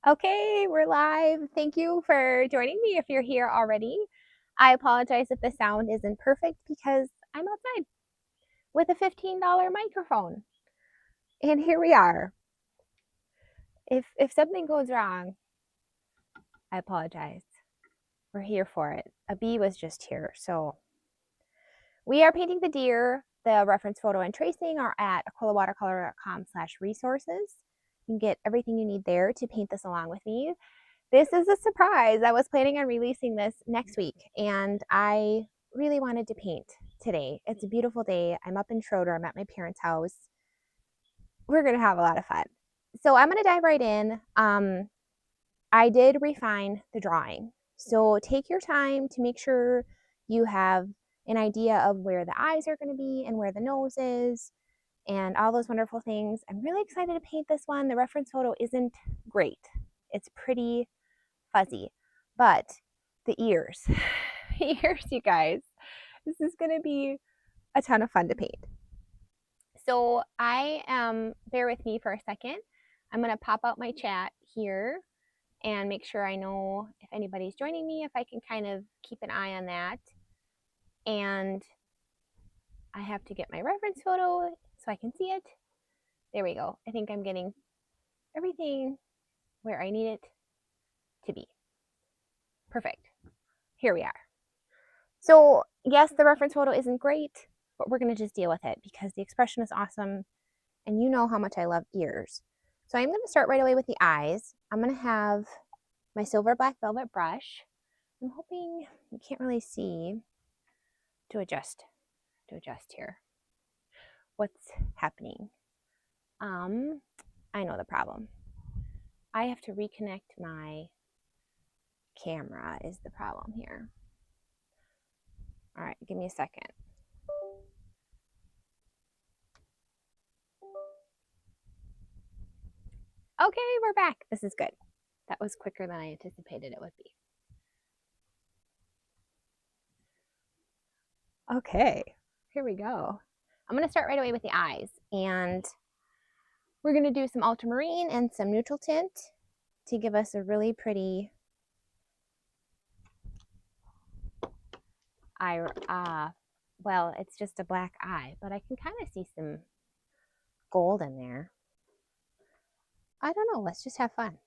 Okay, we're live. Thank you for joining me if you're here already. I apologize if the sound isn't perfect because I'm outside with a $15 microphone. And here we are. If something goes wrong, I apologize. We're here for it. A bee was just here. So we are painting the deer. The reference photo and tracing are at aquilawatercolor.com/resources. You can get everything you need there to paint this along with me. This is a surprise. I was planning on releasing this next week, and I really wanted to paint today. It's a beautiful day. I'm up in Schroeder. I'm at my parents' house. We're going to have a lot of fun. So I'm going to dive right in. I did refine the drawing. So take your time to make sure you have an idea of where the eyes are going to be and where the nose is and all those wonderful things. I'm really excited to paint this one. The reference photo isn't great. It's pretty fuzzy, but the ears, ears, you guys, this is going to be a ton of fun to paint. So bear with me for a second. I'm going to pop out my chat here and make sure I know if anybody's joining me, if I can kind of keep an eye on that. And I have to get my reference photo so I can see it. There we go. I think I'm getting everything where I need it to be. Perfect. Here we are. So yes, the reference photo isn't great, but we're going to just deal with it because the expression is awesome and you know how much I love ears. So I'm going to start right away with the eyes. I'm going to have my silver black velvet brush. I'm hoping you can't really see to adjust here what's happening. I know the problem. I have to reconnect my camera is the problem here. All right, give me a second. Okay, we're back. This is good. That was quicker than I anticipated it would be. Okay, here we go. I'm going to start right away with the eyes, and we're going to do some ultramarine and some neutral tint to give us a really pretty eye. Well, it's just a black eye, but I can kind of see some gold in there. I don't know. Let's just have fun.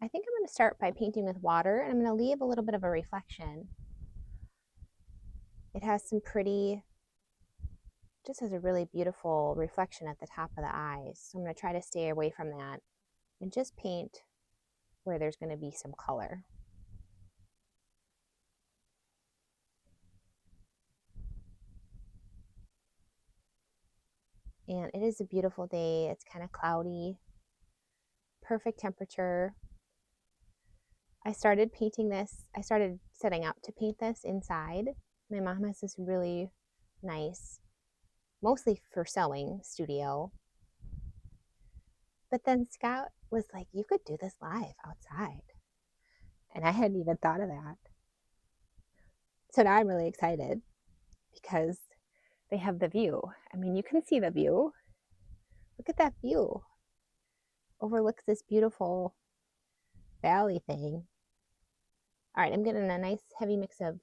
I think I'm going to start by painting with water, and I'm going to leave a little bit of a reflection. It has some pretty, just has a really beautiful reflection at the top of the eyes. So I'm going to try to stay away from that and just paint where there's going to be some color. And it is a beautiful day. It's kind of cloudy, perfect temperature. I started setting out to paint this inside. My mom has this really nice, mostly for sewing studio. But then Scott was like, you could do this live outside. And I hadn't even thought of that. So now I'm really excited because they have the view. I mean, you can see the view. Look at that view. Overlooks this beautiful valley thing. All right, I'm getting a nice heavy mix of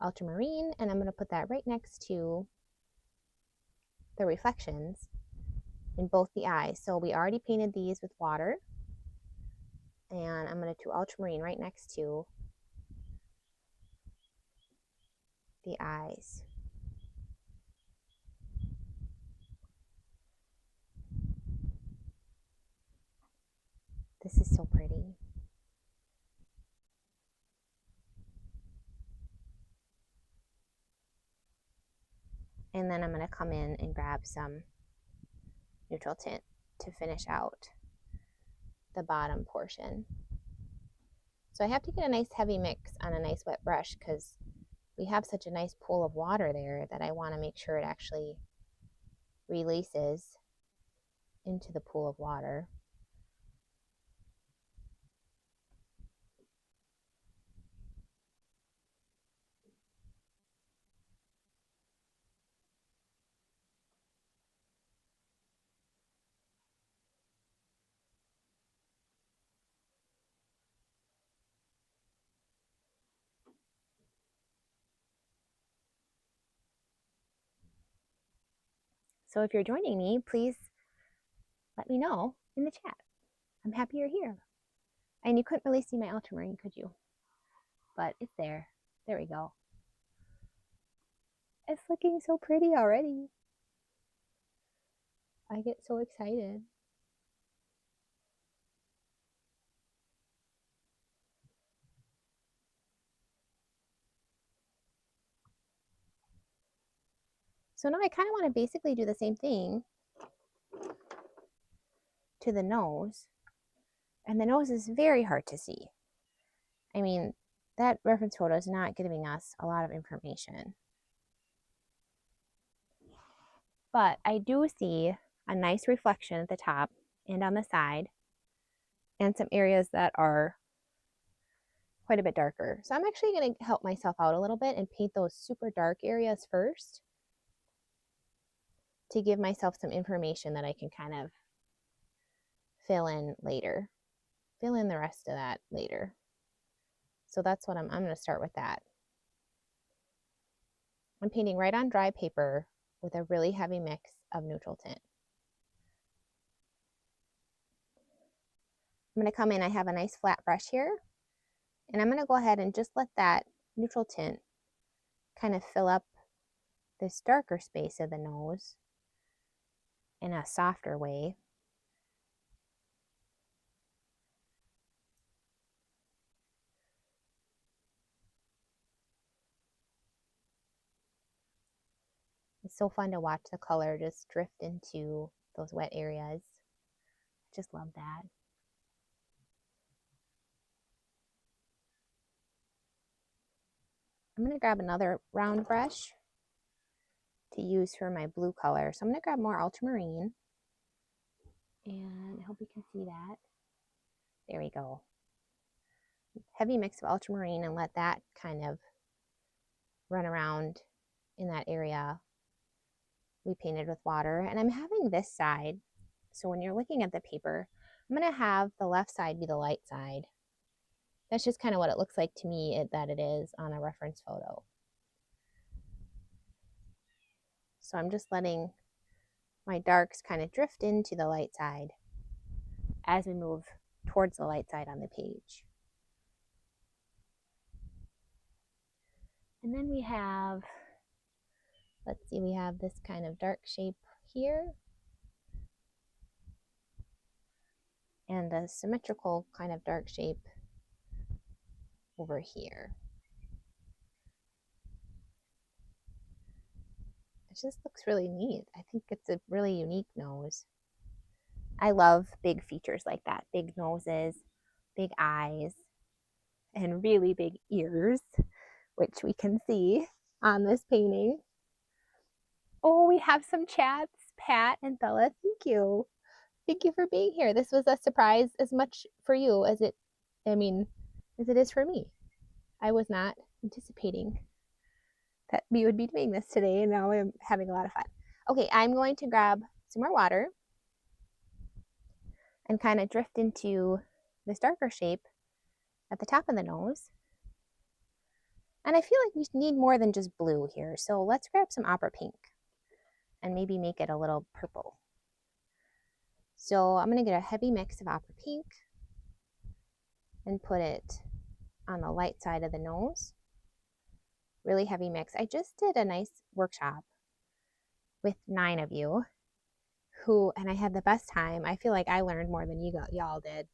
ultramarine, and I'm going to put that right next to the reflections in both the eyes. So we already painted these with water, and I'm going to do ultramarine right next to the eyes. This is so pretty. And then I'm going to come in and grab some neutral tint to finish out the bottom portion. So I have to get a nice heavy mix on a nice wet brush because we have such a nice pool of water there that I want to make sure it actually releases into the pool of water. So if you're joining me, please let me know in the chat. I'm happy you're here. And you couldn't really see my ultramarine, could you? But it's there. There we go. It's looking so pretty already. I get so excited. So now I kind of want to basically do the same thing to the nose. And the nose is very hard to see. I mean, that reference photo is not giving us a lot of information. But I do see a nice reflection at the top and on the side, and some areas that are quite a bit darker. So I'm actually going to help myself out a little bit and paint those super dark areas first to give myself some information that I can kind of fill in later. Fill in the rest of that later. So that's what I'm going to start with that. I'm painting right on dry paper with a really heavy mix of neutral tint. I'm going to come in, I have a nice flat brush here, and I'm going to go ahead and just let that neutral tint kind of fill up this darker space of the nose in a softer way. It's so fun to watch the color just drift into those wet areas. I just love that. I'm going to grab another round brush to use for my blue color. So I'm going to grab more ultramarine. And I hope you can see that. There we go. Heavy mix of ultramarine, and let that kind of run around in that area we painted with water. And I'm having this side, so when you're looking at the paper, I'm going to have the left side be the light side. That's just kind of what it looks like to me that it is on a reference photo. So I'm just letting my darks kind of drift into the light side as we move towards the light side on the page. And then we have, let's see, we have this kind of dark shape here, and a symmetrical kind of dark shape over here. It just looks really neat. I think it's a really unique nose. I love big features like that. Big noses, big eyes, and really big ears, which we can see on this painting. Oh, we have some chats. Pat and Bella, thank you. Thank you for being here. This was a surprise as much for you as it is for me. I was not anticipating that we would be doing this today, and now I'm having a lot of fun. Okay, I'm going to grab some more water and kind of drift into this darker shape at the top of the nose. And I feel like we need more than just blue here, so let's grab some opera pink and maybe make it a little purple. So I'm going to get a heavy mix of opera pink and put it on the light side of the nose. Really heavy mix. I just did a nice workshop with 9 of you and I had the best time. I feel like I learned more than y'all did,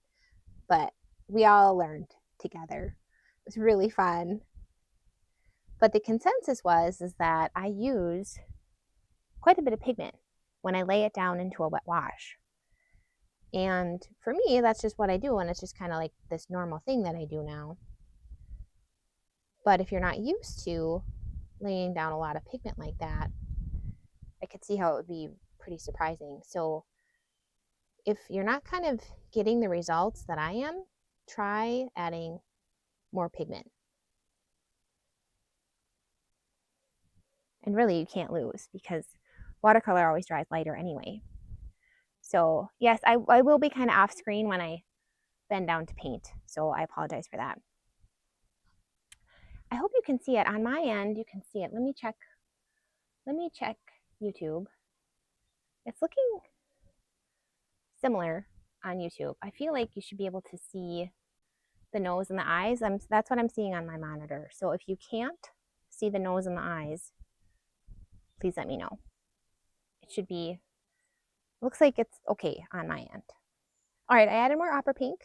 but we all learned together. It was really fun. But the consensus is that I use quite a bit of pigment when I lay it down into a wet wash. And for me, that's just what I do, and it's just kind of like this normal thing that I do now. But if you're not used to laying down a lot of pigment like that, I could see how it would be pretty surprising. So if you're not kind of getting the results that I am, try adding more pigment. And really, you can't lose because watercolor always dries lighter anyway. So yes, I will be kind of off screen when I bend down to paint, so I apologize for that. I hope you can see it. On my end, you can see it. Let me check YouTube. It's looking similar on YouTube. I feel like you should be able to see the nose and the eyes. That's what I'm seeing on my monitor. So if you can't see the nose and the eyes, please let me know. It should be, looks like it's okay on my end. All right, I added more opera pink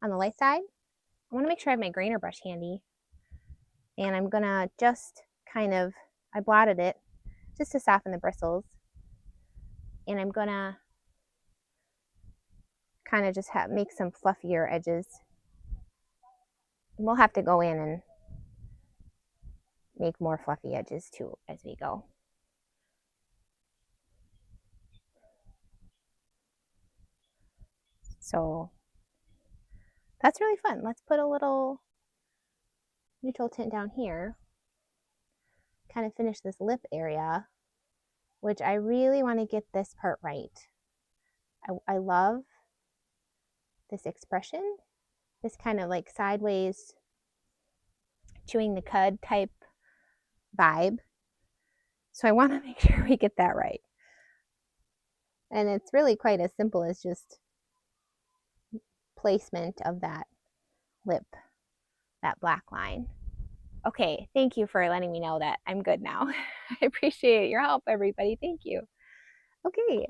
on the light side. I want to make sure I have my grainer brush handy. And I'm gonna just kind of, I blotted it just to soften the bristles. And I'm gonna kind of just make some fluffier edges. And we'll have to go in and make more fluffy edges too as we go. So that's really fun. Let's put a little neutral tint down here. Kind of finish this lip area, which I really want to get this part right. I love this expression, this kind of like sideways chewing the cud type vibe. So I want to make sure we get that right. And it's really quite as simple as just placement of that lip, that black line. Okay, thank you for letting me know that I'm good now. I appreciate your help, everybody. Thank you. Okay,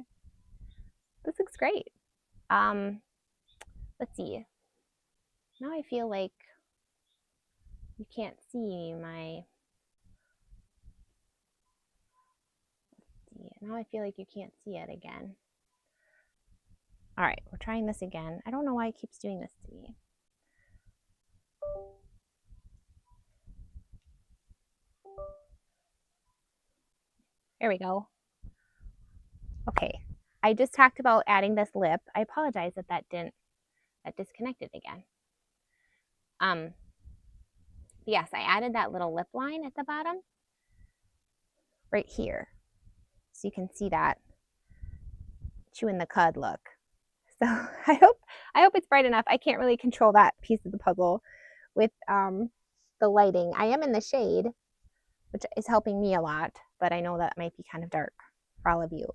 this looks great. Let's see. Now I feel like you can't see my, now I feel like you can't see it again. All right, we're trying this again. I don't know why it keeps doing this to me. There we go. Okay, I just talked about adding this lip. I apologize that that disconnected again. Yes, I added that little lip line at the bottom right here. So you can see that chewing the cud look. So I hope it's bright enough. I can't really control that piece of the puzzle with the lighting. I am in the shade, which is helping me a lot, but I know that might be kind of dark for all of you.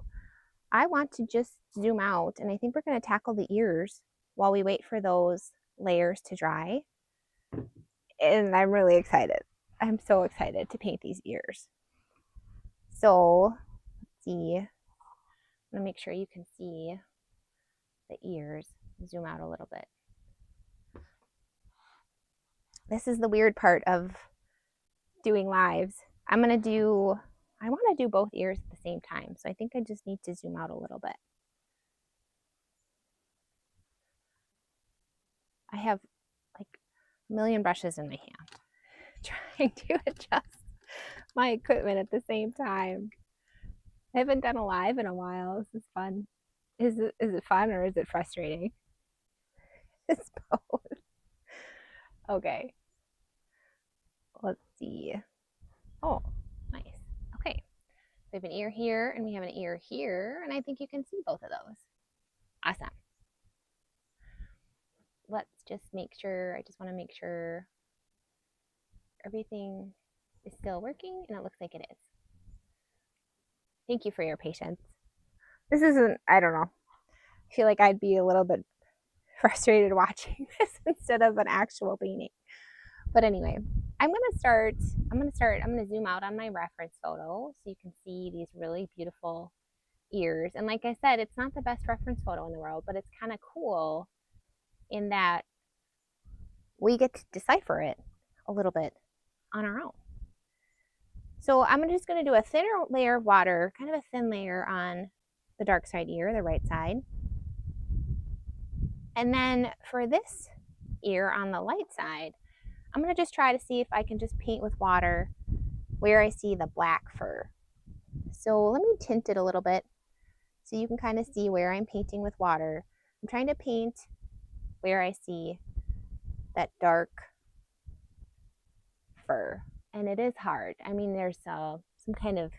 I want to just zoom out, and I think we're going to tackle the ears while we wait for those layers to dry. And I'm really excited. I'm so excited to paint these ears. So let's see. I'm going to make sure you can see the ears. Zoom out a little bit. This is the weird part of doing lives. I want to do both ears at the same time. So I think I just need to zoom out a little bit. I have like a million brushes in my hand trying to adjust my equipment at the same time. I haven't done a live in a while. This is fun. Is it fun or is it frustrating? It's both. Okay. Let's see. Oh, nice. Okay. We have an ear here and we have an ear here, and I think you can see both of those. Awesome. Let's just make sure, I just want to make sure everything is still working, and it looks like it is. Thank you for your patience. This isn't, I don't know. I feel like I'd be a little bit frustrated watching this instead of an actual painting. But anyway, I'm going to zoom out on my reference photo so you can see these really beautiful ears. And like I said, it's not the best reference photo in the world, but it's kind of cool in that we get to decipher it a little bit on our own. So I'm just going to do a thinner layer of water, kind of a thin layer on the dark side ear, the right side. And then for this ear on the light side, I'm going to just try to see if I can just paint with water where I see the black fur. So let me tint it a little bit so you can kind of see where I'm painting with water. I'm trying to paint where I see that dark fur. And it is hard. I mean, there's some kind of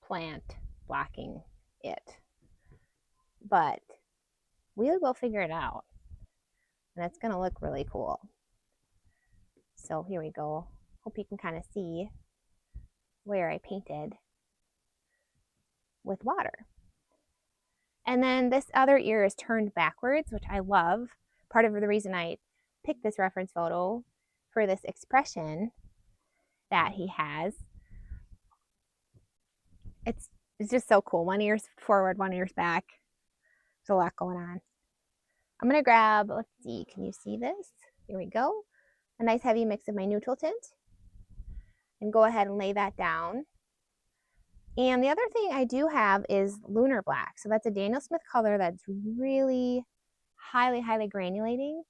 plant blocking it. But we will figure it out. And it's going to look really cool. So here we go. Hope you can kind of see where I painted. with water. And then this other ear is turned backwards, which I love. Part of the reason I picked this reference photo for this expression that he has. It's just so cool. One ear's forward, one ear's back. There's a lot going on. I'm going to grab, let's see, can you see this? Here we go. A nice heavy mix of my neutral tint. And go ahead and lay that down. And the other thing I do have is Lunar Black. So that's a Daniel Smith color that's really highly granulating.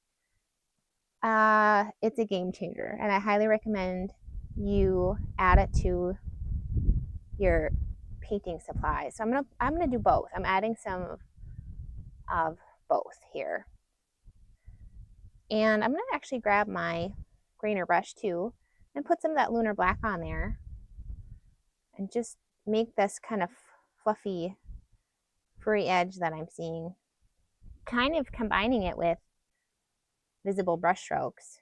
It's a game changer, and I highly recommend you add it to your painting supplies. So I'm gonna do both. I'm adding some of both here. And I'm gonna actually grab my grainer brush too and put some of that Lunar Black on there and just make this kind of fluffy, furry edge that I'm seeing, kind of combining it with visible brush strokes.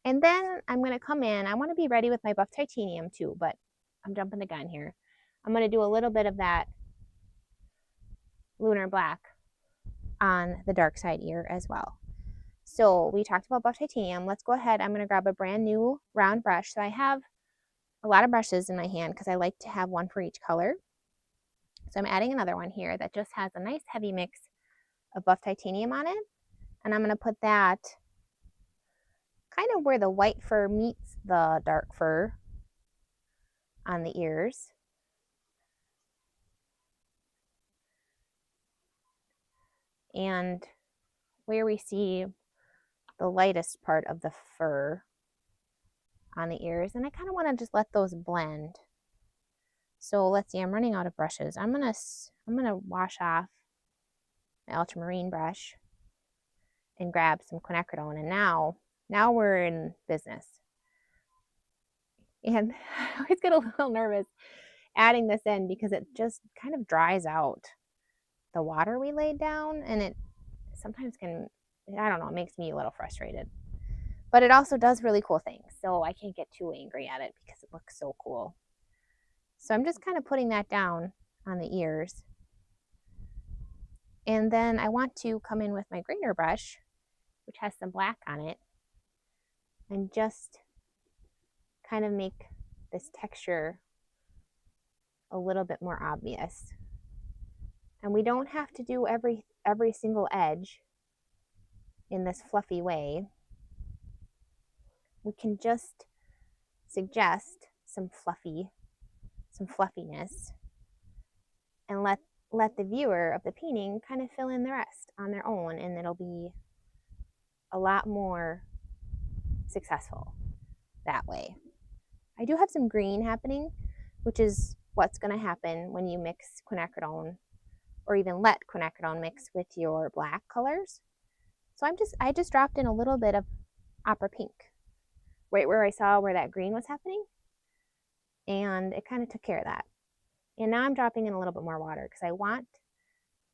And then I'm going to come in, I want to be ready with my buff titanium too, but I'm jumping the gun here. I'm going to do a little bit of that Lunar Black on the dark side ear as well. So we talked about buff titanium. Let's go ahead. I'm going to grab a brand new round brush. So I have a lot of brushes in my hand because I like to have one for each color. So I'm adding another one here that just has a nice heavy mix of buff titanium on it. And I'm going to put that kind of where the white fur meets the dark fur on the ears. And where we see the lightest part of the fur on the ears. And I kind of want to just let those blend. So let's see, I'm running out of brushes. I'm gonna wash off my ultramarine brush and grab some quinacridone. And now we're in business. And I always get a little nervous adding this in because it just kind of dries out the water we laid down, and it sometimes can, I don't know, it makes me a little frustrated. But it also does really cool things, so I can't get too angry at it because it looks so cool. So I'm just kind of putting that down on the ears. And then I want to come in with my grainer brush, which has some black on it, and just kind of make this texture a little bit more obvious. And we don't have to do every single edge in this fluffy way. We can just suggest some fluffiness and let the viewer of the painting kind of fill in the rest on their own, and it'll be a lot more successful that way. I do have some green happening, which is what's going to happen when you mix quinacridone, or even let quinacridone mix with your black colors. So I just dropped in a little bit of opera pink right where I saw where that green was happening, and it kind of took care of that. And now I'm dropping in a little bit more water because I want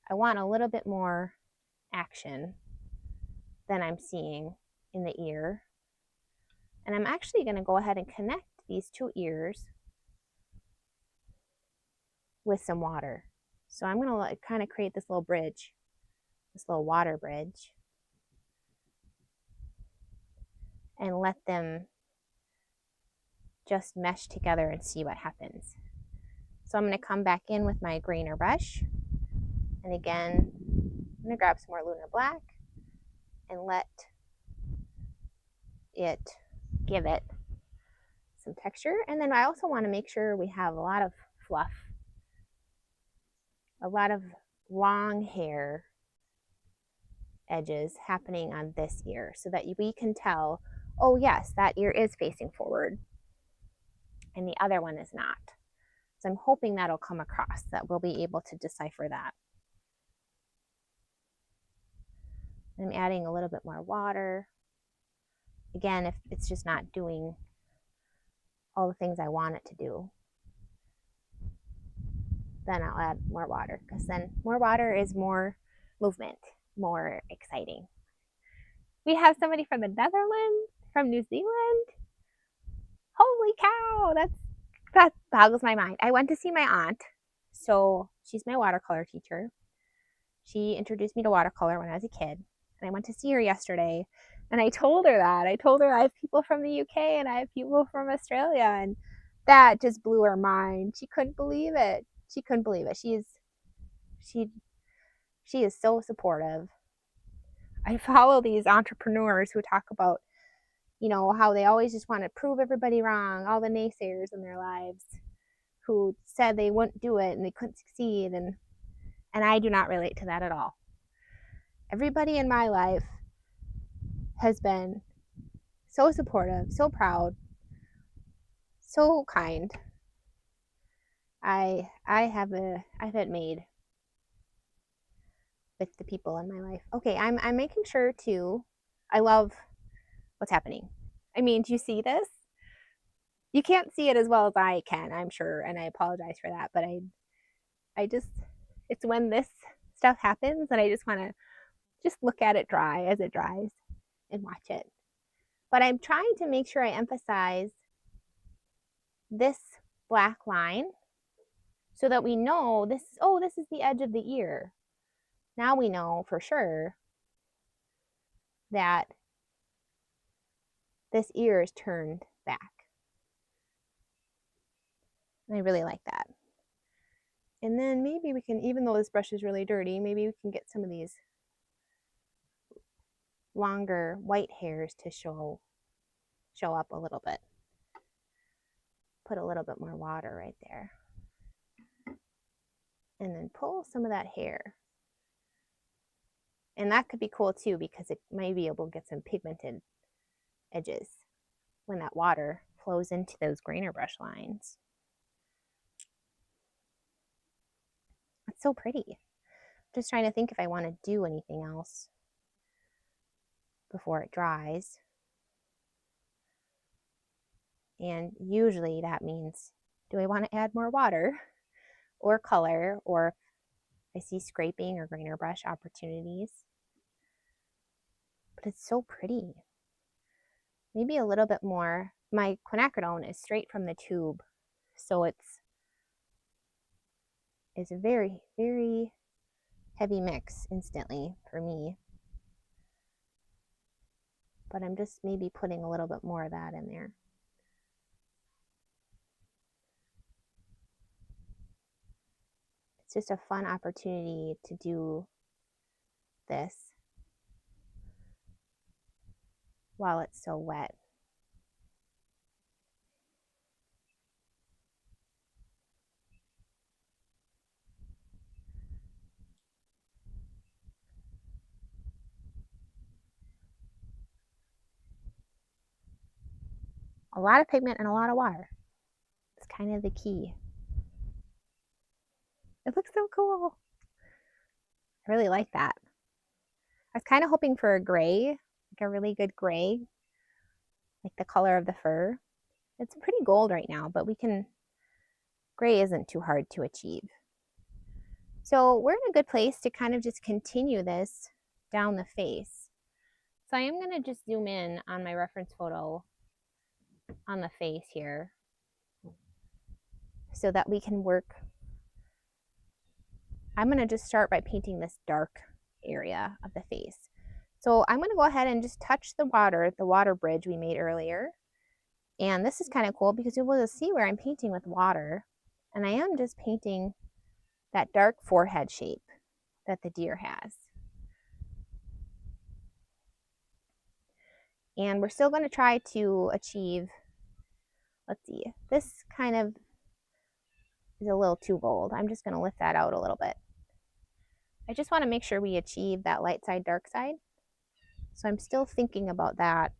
a little bit more action than I'm seeing in the ear. And I'm actually going to go ahead and connect these two ears with some water. So I'm going to kind of create this little bridge, this little water bridge, and let them just mesh together and see what happens. So I'm going to come back in with my grainer brush, and again, I'm going to grab some more Lunar Black and let it give it some texture. And then I also want to make sure we have a lot of fluff, a lot of long hair edges happening on this ear, so that we can tell, oh yes, that ear is facing forward and the other one is not. So I'm hoping that'll come across, that we'll be able to decipher that. I'm adding a little bit more water. Again, if it's just not doing all the things I want it to do, then I'll add more water, because then more water is more movement, more exciting. We have somebody from the Netherlands, from New Zealand. Holy cow, that's that boggles my mind. I went to see my aunt. So she's my watercolor teacher. She introduced me to watercolor when I was a kid. And I went to see her yesterday. And I told her that. I told her I have people from the UK and I have people from Australia. And that just blew her mind. She couldn't believe it. She couldn't believe it. She is so supportive. I follow these entrepreneurs who talk about, you know, how they always just want to prove everybody wrong, all the naysayers in their lives who said they wouldn't do it and they couldn't succeed. And I do not relate to that at all. Everybody in my life has been so supportive, so proud, so kind. I have it made with the people in my life. Okay, I'm making sure to. I love what's happening. I mean, do you see this? You can't see it as well as I can, I'm sure, and I apologize for that. But I just, it's when this stuff happens and I just want to just look at it dry as it dries and watch it. But I'm trying to make sure I emphasize this black line so that we know this, oh, this is the edge of the ear. Now we know for sure that this ear is turned back. And I really like that. And then maybe we can, even though this brush is really dirty, maybe we can get some of these longer white hairs to show up a little bit. Put a little bit more water right there. And then pull some of that hair. And that could be cool too, because it may be able to get some pigmented edges when that water flows into those grainer brush lines. It's so pretty. I'm just trying to think if I want to do anything else before it dries. And usually that means, do I want to add more water or color, or I see scraping or grainer brush opportunities. But it's so pretty. Maybe a little bit more. My quinacridone is straight from the tube, so it's a very, very heavy mix instantly for me. But I'm just maybe putting a little bit more of that in there. It's just a fun opportunity to do this while it's so wet. A lot of pigment and a lot of water. It's kind of the key. It looks so cool. I really like that. I was kind of hoping for a gray, like a really good gray, like the color of the fur. It's pretty gold right now, but gray isn't too hard to achieve. So we're in a good place to kind of just continue this down the face. So I am going to just zoom in on my reference photo on the face here so that we can work. I'm going to just start by painting this dark area of the face. So I'm going to go ahead and just touch the water bridge we made earlier. And this is kind of cool because you'll be able to see where I'm painting with water. And I am just painting that dark forehead shape that the deer has. And we're still going to try to achieve, let's see, this kind of is a little too bold. I'm just going to lift that out a little bit. I just want to make sure we achieve that light side, dark side. So I'm still thinking about that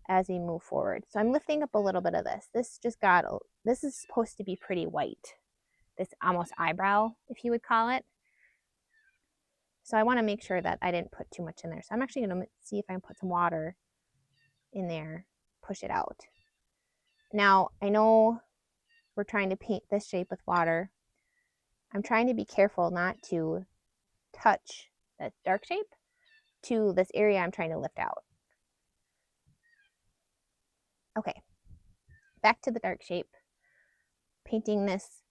as we move forward. So I'm lifting up a little bit of this. This is supposed to be pretty white. This almost eyebrow, if you would call it. So I want to make sure that I didn't put too much in there. So I'm actually going to see if I can put some water in there, push it out. Now, I know we're trying to paint this shape with water. I'm trying to be careful not to touch that dark shape to this area I'm trying to lift out. Okay, back to the dark shape, painting this,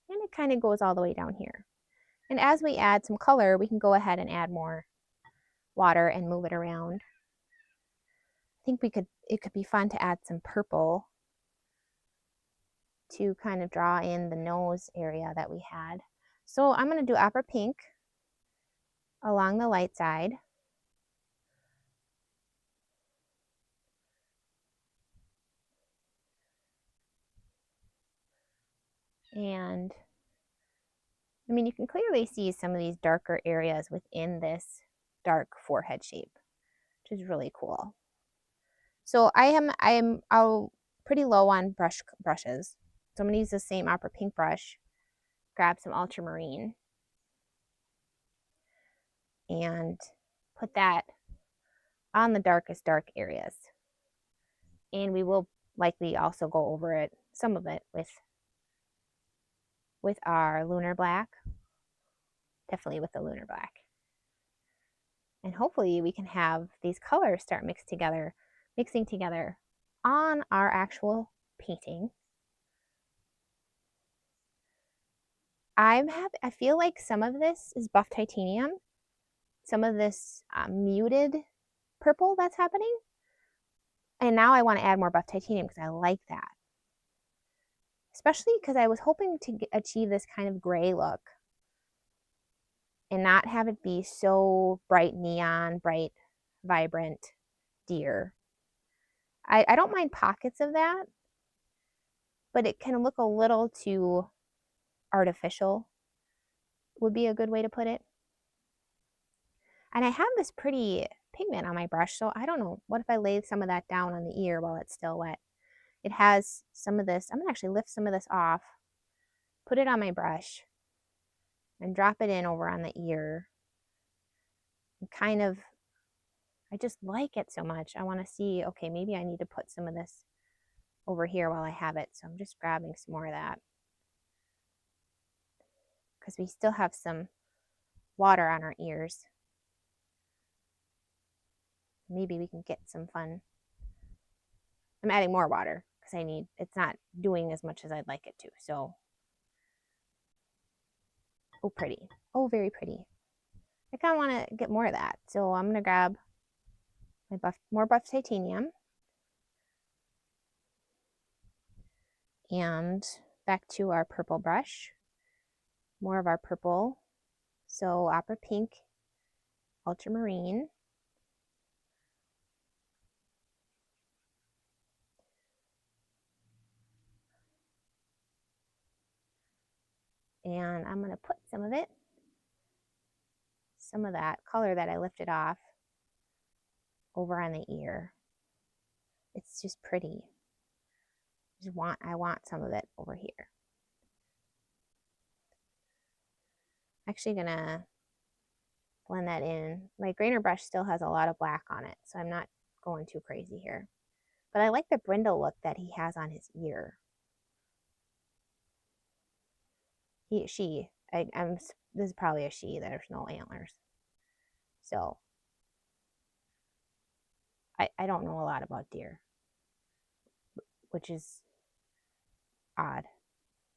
and it kind of goes all the way down here. And as we add some color, we can go ahead and add more water and move it around. I think it could be fun to add some purple to kind of draw in the nose area that we had. So I'm going to do opera pink along the light side. And I mean, you can clearly see some of these darker areas within this dark forehead shape, which is really cool. So I am pretty low on brushes. So I'm going to use the same opera pink brush, grab some ultramarine, and put that on the darkest dark areas. And we will likely also go over it, some of it, with our lunar black, definitely with the lunar black. And hopefully we can have these colors start mixing together on our actual painting. I feel like some of this is buff titanium, some of this muted purple that's happening. And now I want to add more buff titanium because I like that. Especially because I was hoping to achieve this kind of gray look and not have it be so bright neon, bright, vibrant deer. I don't mind pockets of that, but it can look a little too artificial, would be a good way to put it. And I have this pretty pigment on my brush, so I don't know. What if I lay some of that down on the ear while it's still wet? It has some of this. I'm going to actually lift some of this off, put it on my brush, and drop it in over on the ear. And kind of, I just like it so much. I want to see, okay, maybe I need to put some of this over here while I have it. So I'm just grabbing some more of that, because we still have some water on our ears. Maybe we can get some fun. I'm adding more water because it's not doing as much as I'd like it to. So, oh, pretty. Oh, very pretty. I kind of want to get more of that. So I'm going to grab my more buff titanium. And back to our purple brush. More of our purple. So opera pink, ultramarine. And I'm going to put some of that color that I lifted off over on the ear. It's just pretty. I want some of it over here. Actually gonna blend that in. My grainer brush still has a lot of black on it, so I'm not going too crazy here. But I like the brindle look that he has on his ear. This is probably a she, there's no antlers. So, I don't know a lot about deer, which is odd.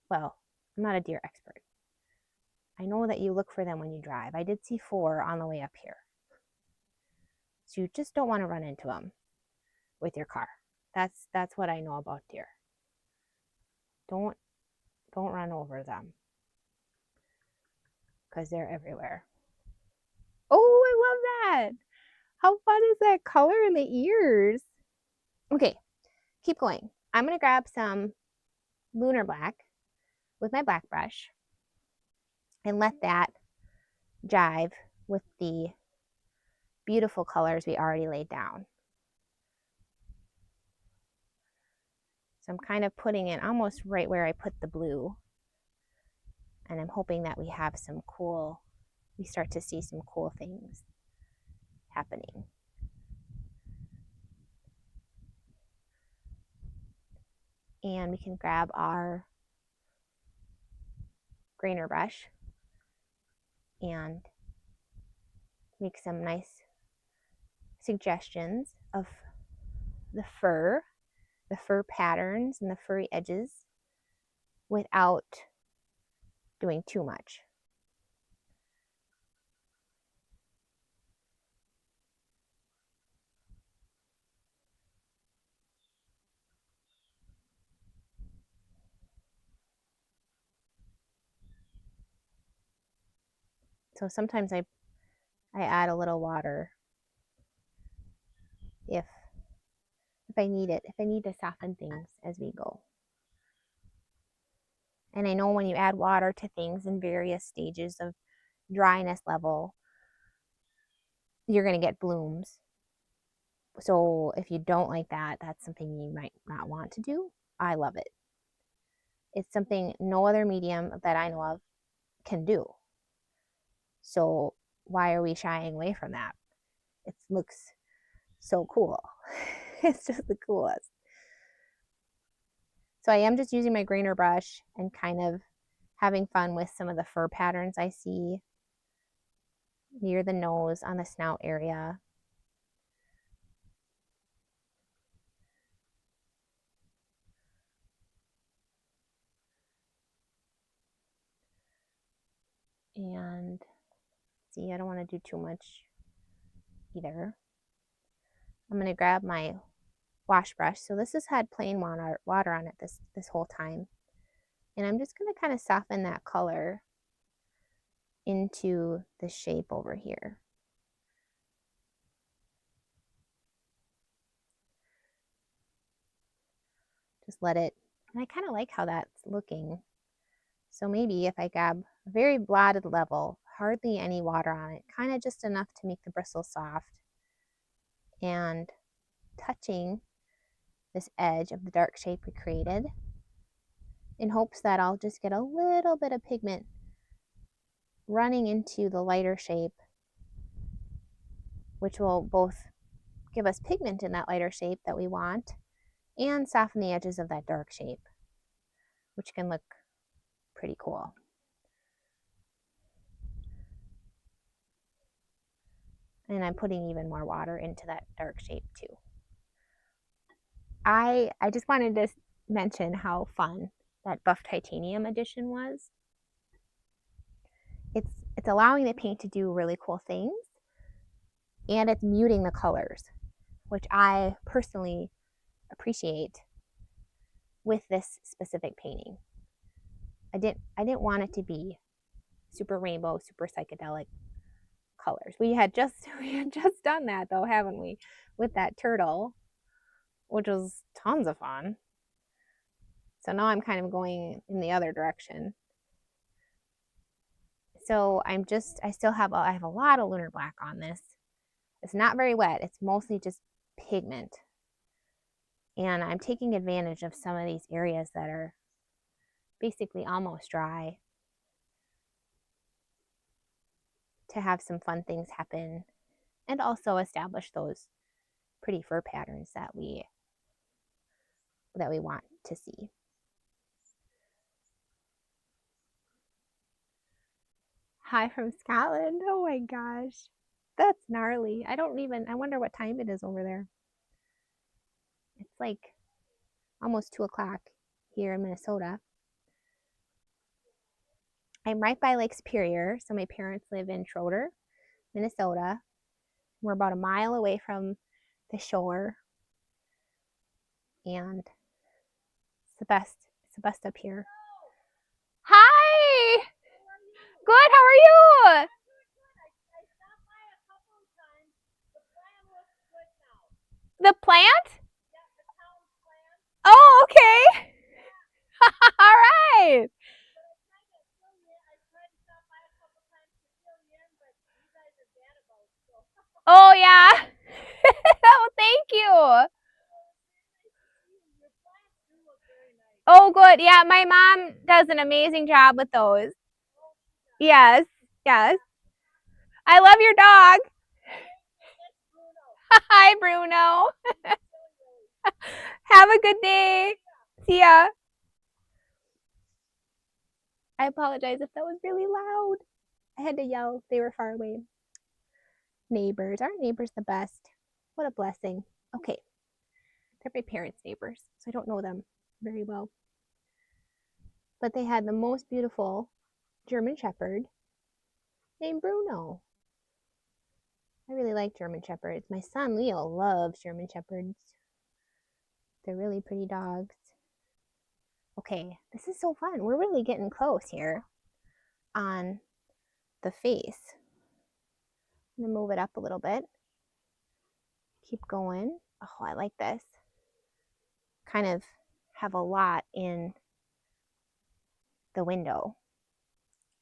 Well, I'm not a deer expert. I know that you look for them when you drive. I did see 4 on the way up here. So you just don't want to run into them with your car. That's what I know about deer. Don't run over them, because they're everywhere. Oh, I love that. How fun is that color in the ears? Okay, keep going. I'm going to grab some lunar black with my black brush and let that jive with the beautiful colors we already laid down. So I'm kind of putting it almost right where I put the blue. And I'm hoping that we start to see some cool things happening. And we can grab our grainer brush and make some nice suggestions of the fur the fur patterns and the furry edges without doing too much. So sometimes I add a little water if I need it, if I need to soften things as we go. And I know when you add water to things in various stages of dryness level, you're going to get blooms. So if you don't like that, that's something you might not want to do. I love it. It's something no other medium that I know of can do. So why are we shying away from that? It looks so cool. It's just the coolest. So I am just using my grainer brush and kind of having fun with some of the fur patterns I see near the nose on the snout area. And see, I don't want to do too much either. I'm going to grab my wash brush. So this has had plain water on it this whole time. And I'm just going to kind of soften that color into the shape over here. Just let it, and I kind of like how that's looking. So maybe if I grab a very blotted level, hardly any water on it, kind of just enough to make the bristles soft, and touching this edge of the dark shape we created in hopes that I'll just get a little bit of pigment running into the lighter shape, which will both give us pigment in that lighter shape that we want and soften the edges of that dark shape, which can look pretty cool. And I'm putting even more water into that dark shape too. I just wanted to mention how fun that buff titanium edition was. It's allowing the paint to do really cool things, and it's muting the colors, which I personally appreciate with this specific painting. I didn't want it to be super rainbow, super psychedelic colors. We had just done that though, haven't we? With that turtle, which was tons of fun. So now I'm kind of going in the other direction. So I have a lot of lunar black on this. It's not very wet. It's mostly just pigment. And I'm taking advantage of some of these areas that are basically almost dry to have some fun things happen and also establish those pretty fur patterns that we want to see. Hi from Scotland. Oh my gosh. That's gnarly. I wonder what time it is over there. It's like almost 2 o'clock here in Minnesota. I'm right by Lake Superior. So my parents live in Schroeder, Minnesota. We're about a mile away from the shore. And it's the best. It's the best up here. Hi! Good, how are you? The plant? Oh, okay. All right. Oh, yeah. Oh, thank you. Oh, good. Yeah, my mom does an amazing job with those. Yes, yes. I love your dog. Hi, Bruno. Have a good day. See ya. I apologize if that was really loud. I had to yell. They were far away. Neighbors. Aren't neighbors the best? What a blessing. Okay. They're my parents' neighbors, so I don't know them very well. But they had the most beautiful German Shepherd named Bruno. I really like German Shepherds. My son Leo loves German Shepherds. They're really pretty dogs. Okay, this is so fun. We're really getting close here on the face. I'm gonna move it up a little bit. Keep going. Oh, I like this. Kind of have a lot in the window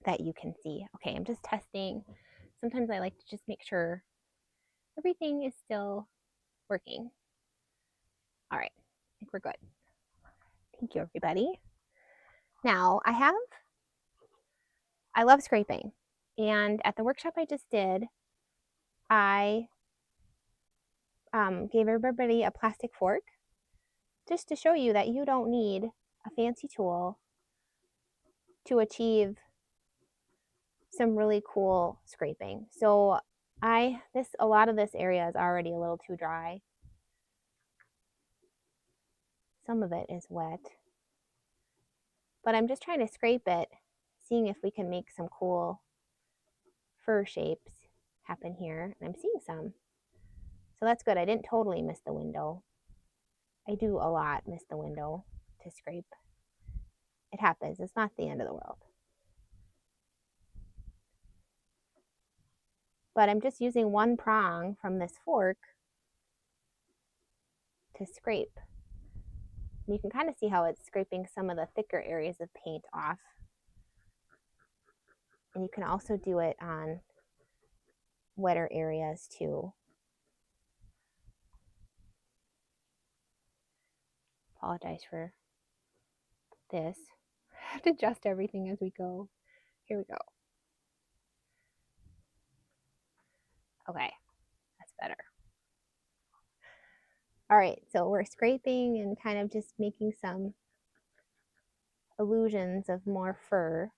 that you can see. Okay, I'm just testing. Sometimes I like to just make sure everything is still working. All right, I think we're good. Thank you, everybody. Now, I love scraping. And at the workshop I just did, I gave everybody a plastic fork just to show you that you don't need a fancy tool to achieve some really cool scraping. So a lot of this area is already a little too dry. Some of it is wet. But I'm just trying to scrape it, seeing if we can make some cool fur shapes happen here. And I'm seeing some. So that's good. I didn't totally miss the window. I do a lot miss the window to scrape. It happens. It's not the end of the world. But I'm just using one prong from this fork to scrape. And you can kind of see how it's scraping some of the thicker areas of paint off. And you can also do it on wetter areas too. Apologize for this. I have to adjust everything as we go. Here we go. Okay, that's better. All right, so we're scraping and kind of just making some illusions of more fur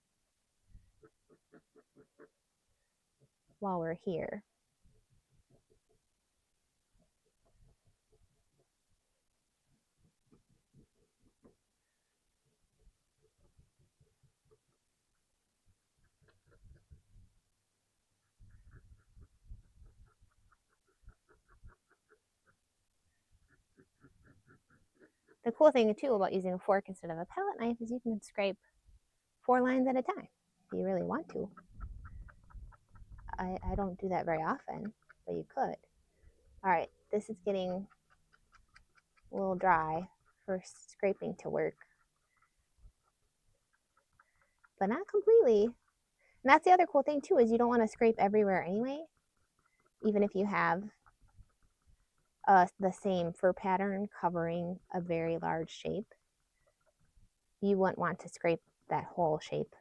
while we're here. The cool thing too about using a fork instead of a palette knife is you can scrape 4 lines at a time if you really want to. I don't do that very often, but you could. All right, this is getting a little dry for scraping to work, but not completely. And that's the other cool thing too, is you don't want to scrape everywhere anyway, even if you have the same fur pattern covering a very large shape. You wouldn't want to scrape that whole shape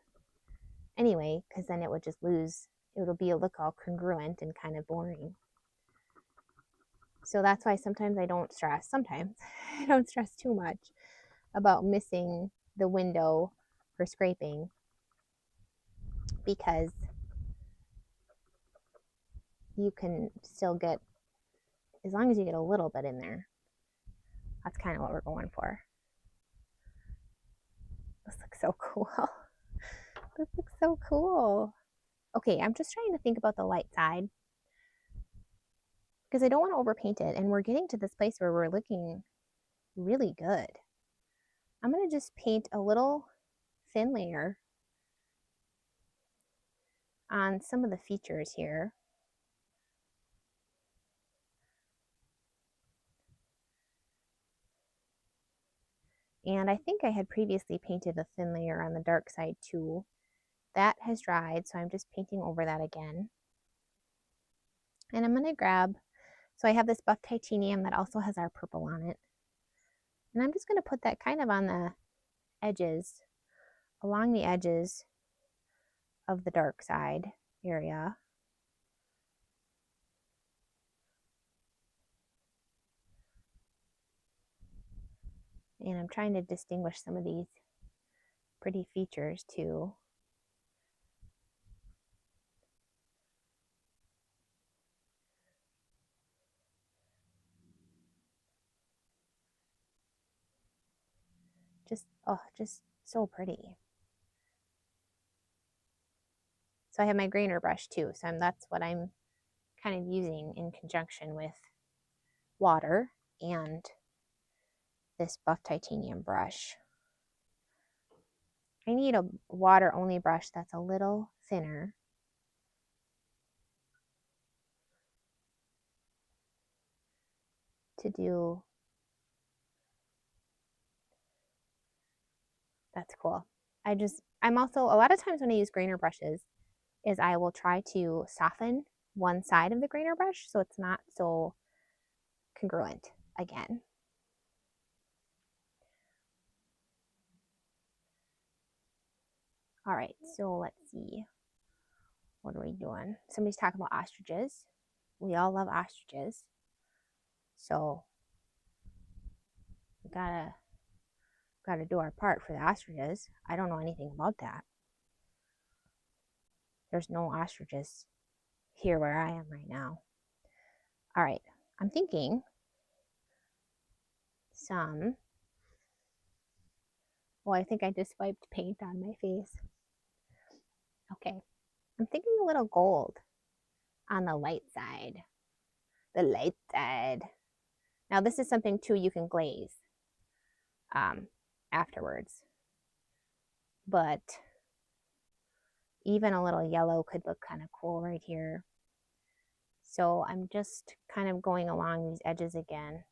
anyway, because then it would just lose, it'll be a look all congruent and kind of boring. So that's why sometimes I don't stress too much about missing the window for scraping, because you can still get, as long as you get a little bit in there, that's kind of what we're going for. This looks so cool. This looks so cool. Okay, I'm just trying to think about the light side because I don't want to overpaint it, and we're getting to this place where we're looking really good. I'm going to just paint a little thin layer on some of the features here. And I think I had previously painted a thin layer on the dark side too. That has dried, so I'm just painting over that again. And I'm going to grab, so I have this buff titanium that also has our purple on it. And I'm just going to put that kind of on the edges, along the edges of the dark side area. And I'm trying to distinguish some of these pretty features too. Just, oh, just so pretty. So I have my grainer brush too. So that's what I'm kind of using in conjunction with water and this buff titanium brush. I need a water only brush that's a little thinner. To do, that's cool. I'm also, a lot of times when I use grainer brushes is I will try to soften one side of the grainer brush so it's not so congruent again. All right, so let's see. What are we doing? Somebody's talking about ostriches. We all love ostriches. So we gotta do our part for the ostriches. I don't know anything about that. There's no ostriches here where I am right now. All right, I'm thinking some, well, I think I just wiped paint on my face. Okay, I'm thinking a little gold on the light side. The light side. Now this is something too you can glaze afterwards. But even a little yellow could look kind of cool right here. So I'm just kind of going along these edges again.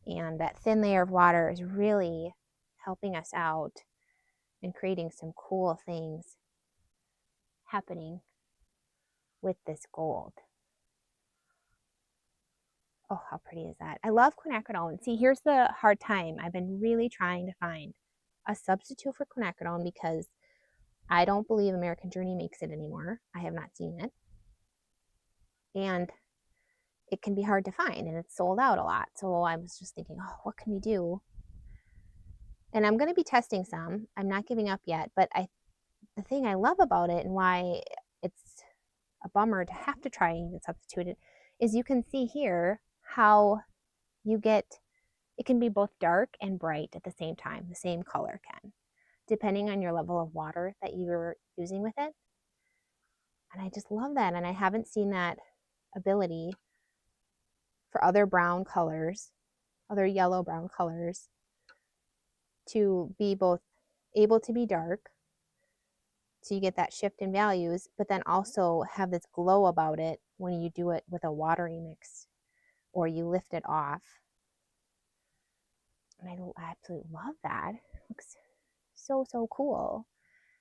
And that thin layer of water is really helping us out and creating some cool things happening with this gold. Oh, how pretty is that? I love quinacridone. See, here's the hard time. I've been really trying to find a substitute for quinacridone because I don't believe American Journey makes it anymore. I have not seen it. And it can be hard to find and it's sold out a lot. So I was just thinking, oh, what can we do? And I'm going to be testing some. I'm not giving up yet, but the thing I love about it and why it's a bummer to have to try and get substituted is you can see here how you get, it can be both dark and bright at the same time, the same color can, depending on your level of water that you're using with it. And I just love that. And I haven't seen that ability for other brown colors, other yellow brown colors, to be both able to be dark, so you get that shift in values, but then also have this glow about it when you do it with a watery mix or you lift it off. And I absolutely love that. It looks so, so cool.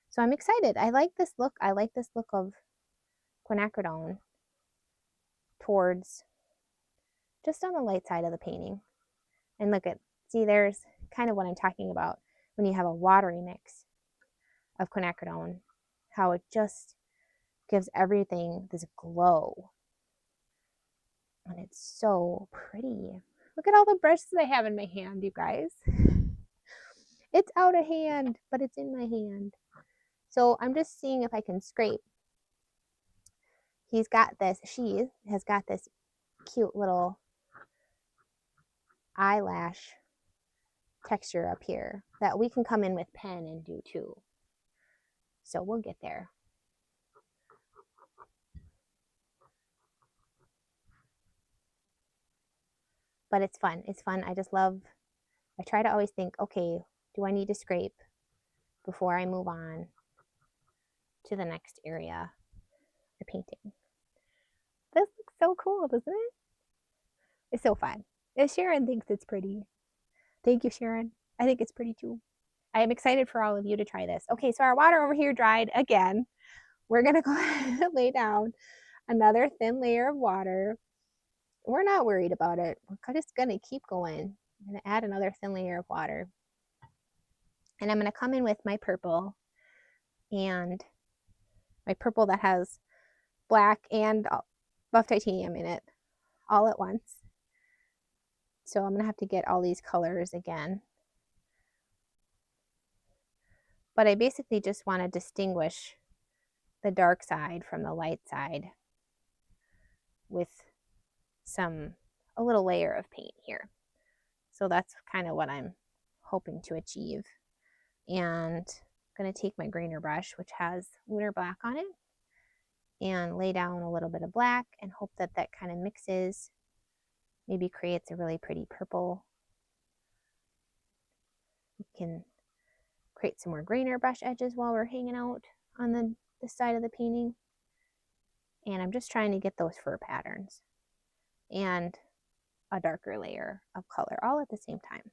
So I'm excited. I like this look. I like this look of quinacridone towards just on the light side of the painting. And look at, see, there's kind of what I'm talking about when you have a watery mix of quinacridone, how it just gives everything this glow. And it's so pretty. Look at all the brushes I have in my hand, you guys. It's out of hand, but it's in my hand. So I'm just seeing if I can scrape. She has got this cute little eyelash texture up here that we can come in with pen and do too. So we'll get there. But it's fun. It's fun. I just love, I try to always think, okay, do I need to scrape before I move on to the next area of painting? This looks so cool, doesn't it? It's so fun. And Sharon thinks it's pretty. Thank you, Sharon. I think it's pretty too. I am excited for all of you to try this. Okay, so our water over here dried again. We're going to go ahead and lay down another thin layer of water. We're not worried about it. We're just going to keep going. I'm going to add another thin layer of water. And I'm going to come in with my purple, and my purple that has black and buff titanium in it all at once. So I'm going to have to get all these colors again. But I basically just want to distinguish the dark side from the light side with a little layer of paint here. So that's kind of what I'm hoping to achieve. And I'm going to take my grainer brush, which has lunar black on it, and lay down a little bit of black and hope that that kind of mixes, maybe creates a really pretty purple. We can create some more grainer brush edges while we're hanging out on the side of the painting. And I'm just trying to get those fur patterns and a darker layer of color all at the same time.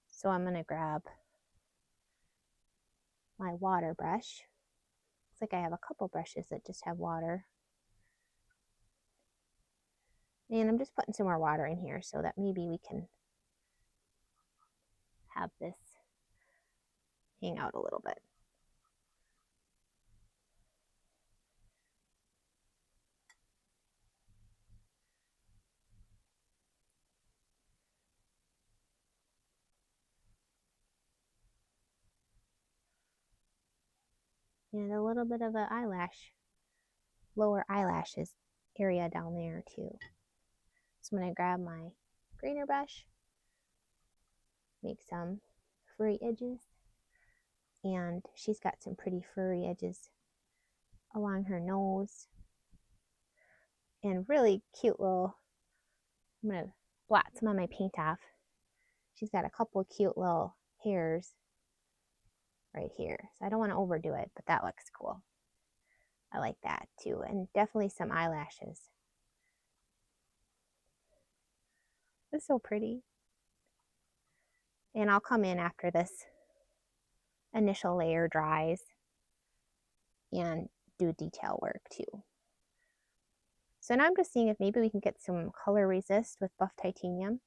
So I'm going to grab my water brush. Looks like I have a couple brushes that just have water. And I'm just putting some more water in here so that maybe we can have this hang out a little bit. And a little bit of an eyelash, lower eyelashes area down there too. So I'm going to grab my grainer brush, make some furry edges, and she's got some pretty furry edges along her nose, and really cute little, I'm going to blot some of my paint off. She's got a couple cute little hairs right here. So I don't want to overdo it, but that looks cool. I like that too. And definitely some eyelashes. It's so pretty. And I'll come in after this initial layer dries and do detail work too. So now I'm just seeing if maybe we can get some color resist with buff titanium.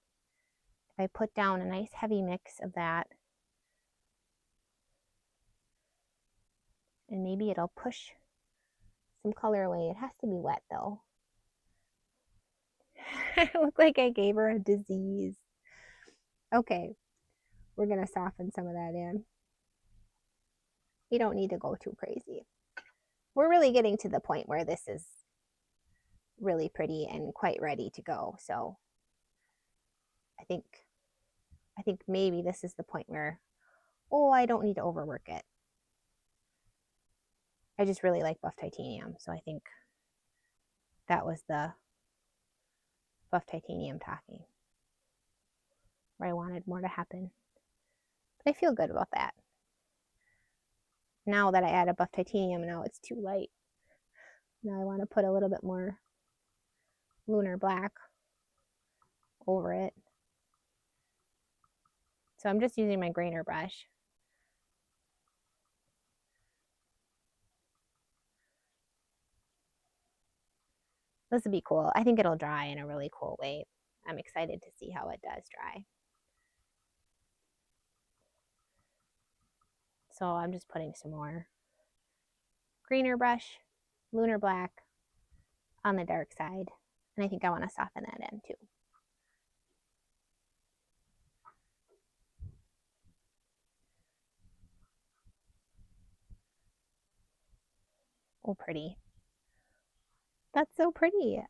If I put down a nice heavy mix of that, and maybe it'll push some color away. It has to be wet though. I look like I gave her a disease. Okay, we're gonna soften some of that in. You don't need to go too crazy. We're really getting to the point where this is really pretty and quite ready to go. So I think maybe this is the point where, oh, I don't need to overwork it. I just really like buff titanium. So I think that was the buff titanium talking, where I wanted more to happen. But I feel good about that. Now that I add a buff titanium, now it's too light. Now I want to put a little bit more lunar black over it. So I'm just using my grainer brush. This would be cool. I think it'll dry in a really cool way. I'm excited to see how it does dry. So I'm just putting some more greener brush, lunar black on the dark side. And I think I want to soften that in too. Oh, pretty. That's so pretty.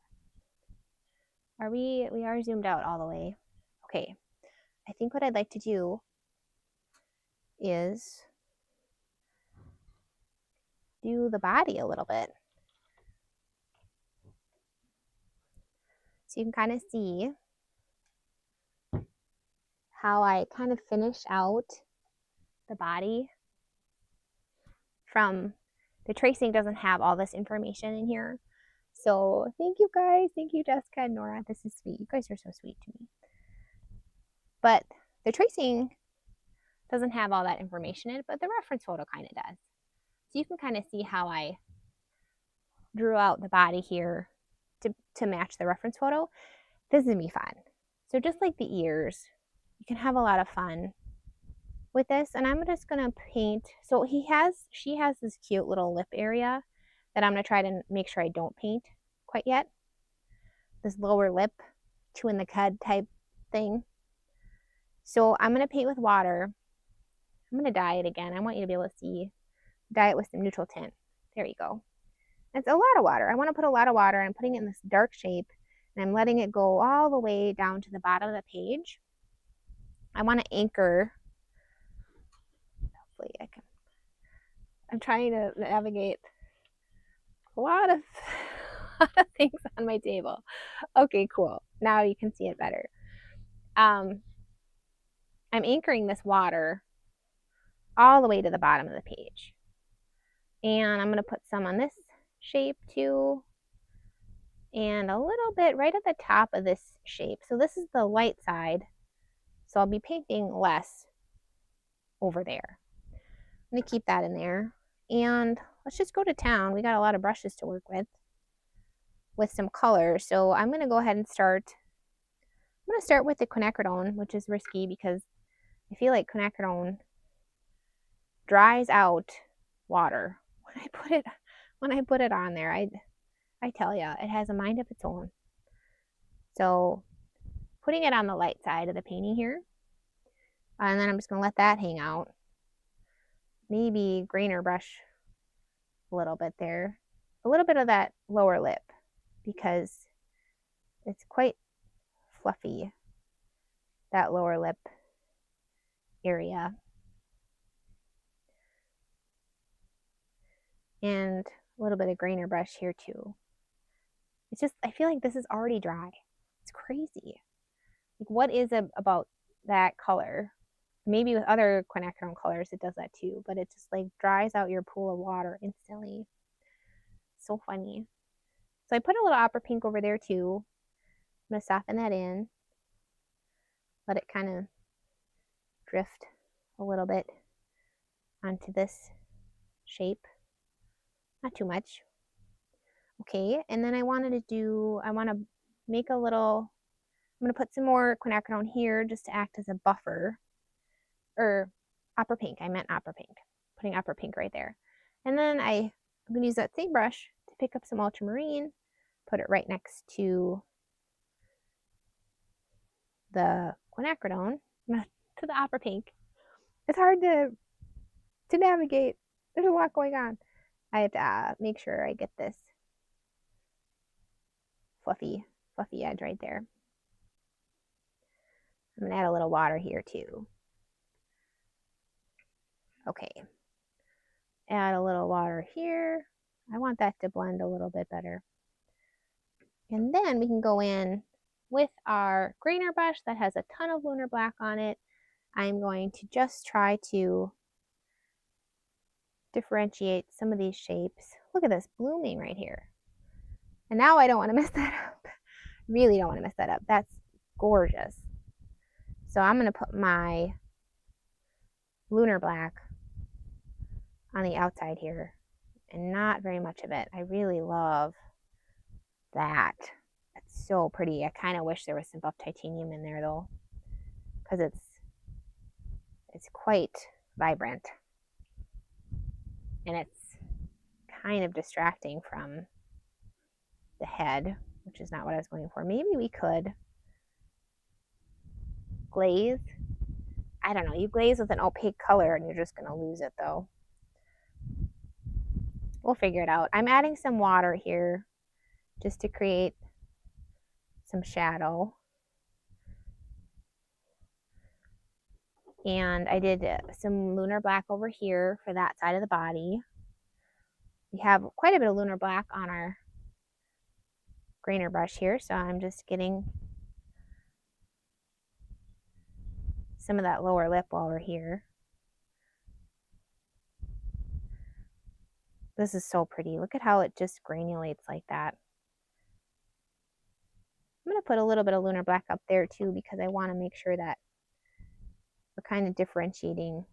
We are zoomed out all the way. Okay. I think what I'd like to do is do the body a little bit. So you can kind of see how I kind of finish out the body. From the tracing doesn't have all this information in here. So thank you guys. Thank you, Jessica and Nora. This is sweet. You guys are so sweet to me. But the tracing doesn't have all that information in it, but the reference photo kind of does. So you can kind of see how I drew out the body here to match the reference photo. This is going to be fun. So just like the ears, you can have a lot of fun with this. And I'm just going to paint. So she has this cute little lip area that I'm going to try to make sure I don't paint quite yet. This lower lip, chewing the cud type thing. So I'm going to paint with water. I'm going to dye it again. I want you to be able to see. Dye it with some neutral tint. There you go. It's a lot of water. I want to put a lot of water. I'm putting it in this dark shape, and I'm letting it go all the way down to the bottom of the page. I want to anchor. Hopefully I can. I'm trying to navigate a lot of things on my table. Okay, cool. Now you can see it better. I'm anchoring this water all the way to the bottom of the page. And I'm going to put some on this shape too, and a little bit right at the top of this shape. So this is the light side, so I'll be painting less over there. I'm going to keep that in there, and let's just go to town. We got a lot of brushes to work with some color. So I'm going to go ahead and start. I'm going to start with the quinacridone, which is risky because I feel like quinacridone dries out water when I put it on there. I tell you, it has a mind of its own. So putting it on the light side of the painting here, and then I'm just going to let that hang out. Maybe grainer brush a little bit there, a little bit of that lower lip, because it's quite fluffy, that lower lip area. And a little bit of grainer brush here too. It's just, I feel like this is already dry. It's crazy. Like, what is it about that color? Maybe with other quinacridone colors it does that too, but it just like dries out your pool of water instantly. So funny. So I put a little opera pink over there too. I'm going to soften that in. Let it kind of drift a little bit onto this shape. Not too much. Okay, and then I want to make a little, I'm going to put some more quinacridone here just to act as a buffer. Or opera pink, I meant opera pink. Putting opera pink right there. And then I'm going to use that same brush to pick up some ultramarine, put it right next to the quinacridone, to the opera pink. It's hard to navigate. There's a lot going on. I have to make sure I get this fluffy edge right there. I'm going to add a little water here too. Okay. Add a little water here. I want that to blend a little bit better. And then we can go in with our grainer brush that has a ton of lunar black on it. I'm going to just try to differentiate some of these shapes. Look at this blooming right here. And now I don't want to mess that up. Really don't want to mess that up. That's gorgeous. So I'm going to put my lunar black on the outside here, and not very much of it. I really love that. It's so pretty. I kind of wish there was some buff titanium in there though, because it's quite vibrant, and it's kind of distracting from the head, which is not what I was going for. Maybe we could glaze. I don't know. You glaze with an opaque color and you're just going to lose it though. We'll figure it out. I'm adding some water here just to create some shadow. And I did some lunar black over here for that side of the body. We have quite a bit of lunar black on our grainer brush here, so I'm just getting some of that lower lip while we're here. This is so pretty. Look at how it just granulates like that. I'm going to put a little bit of lunar black up there too, because I want to make sure that we're kind of differentiating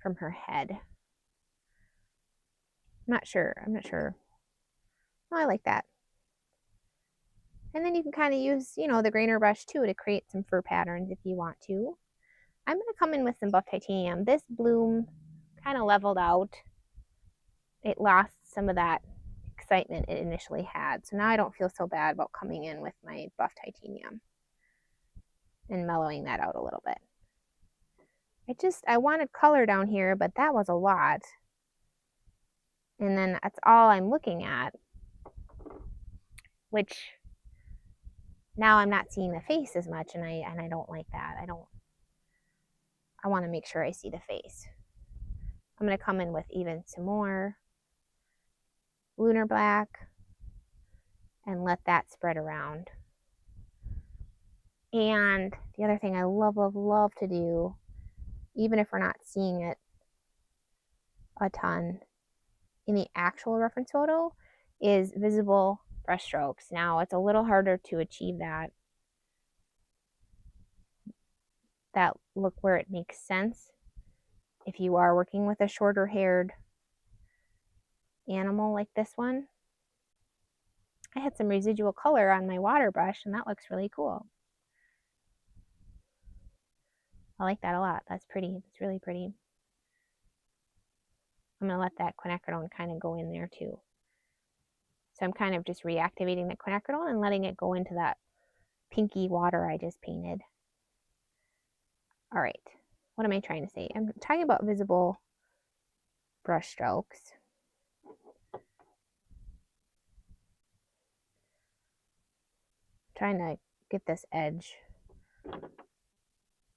from her head. I'm not sure. Oh, I like that. And then you can kind of use, the grainer brush too to create some fur patterns if you want to. I'm going to come in with some buff titanium. This bloom kind of leveled out. It lost some of that excitement it initially had. So now I don't feel so bad about coming in with my buff titanium and mellowing that out a little bit. I wanted color down here, but that was a lot. And then that's all I'm looking at, which now I'm not seeing the face as much, and I don't like that. I want to make sure I see the face. I'm going to come in with even some more lunar black and let that spread around. And the other thing I love, love, love to do, even if we're not seeing it a ton in the actual reference photo, is visible brush strokes. Now, it's a little harder to achieve that look where it makes sense if you are working with a shorter haired animal like this one. I had some residual color on my water brush, and that looks really cool. I like that a lot. That's pretty. It's really pretty. I'm going to let that quinacridone kind of go in there too. So I'm kind of just reactivating the quinacridone and letting it go into that pinky water I just painted. All right, what am I trying to say? I'm talking about visible brush strokes. Trying to get this edge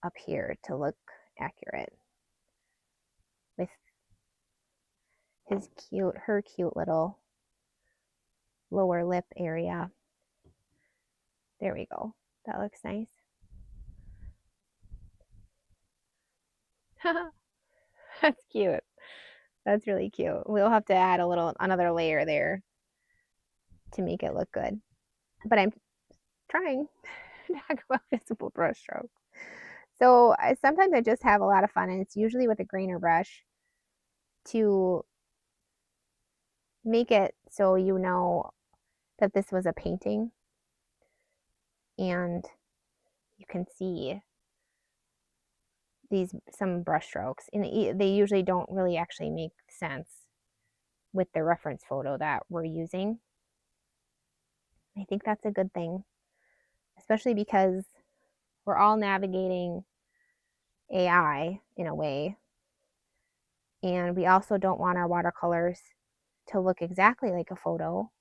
up here to look accurate with her cute little lower lip area. There we go. That looks nice. That's cute. That's really cute. We'll have to add another layer there to make it look good. But I'm trying to talk about visible brush strokes. So sometimes I just have a lot of fun, and it's usually with a grainer brush to make it so you know that this was a painting, and you can see some brush strokes, and they usually don't really actually make sense with the reference photo that we're using. I think that's a good thing, especially because we're all navigating AI in a way, and we also don't want our watercolors to look exactly like a photo.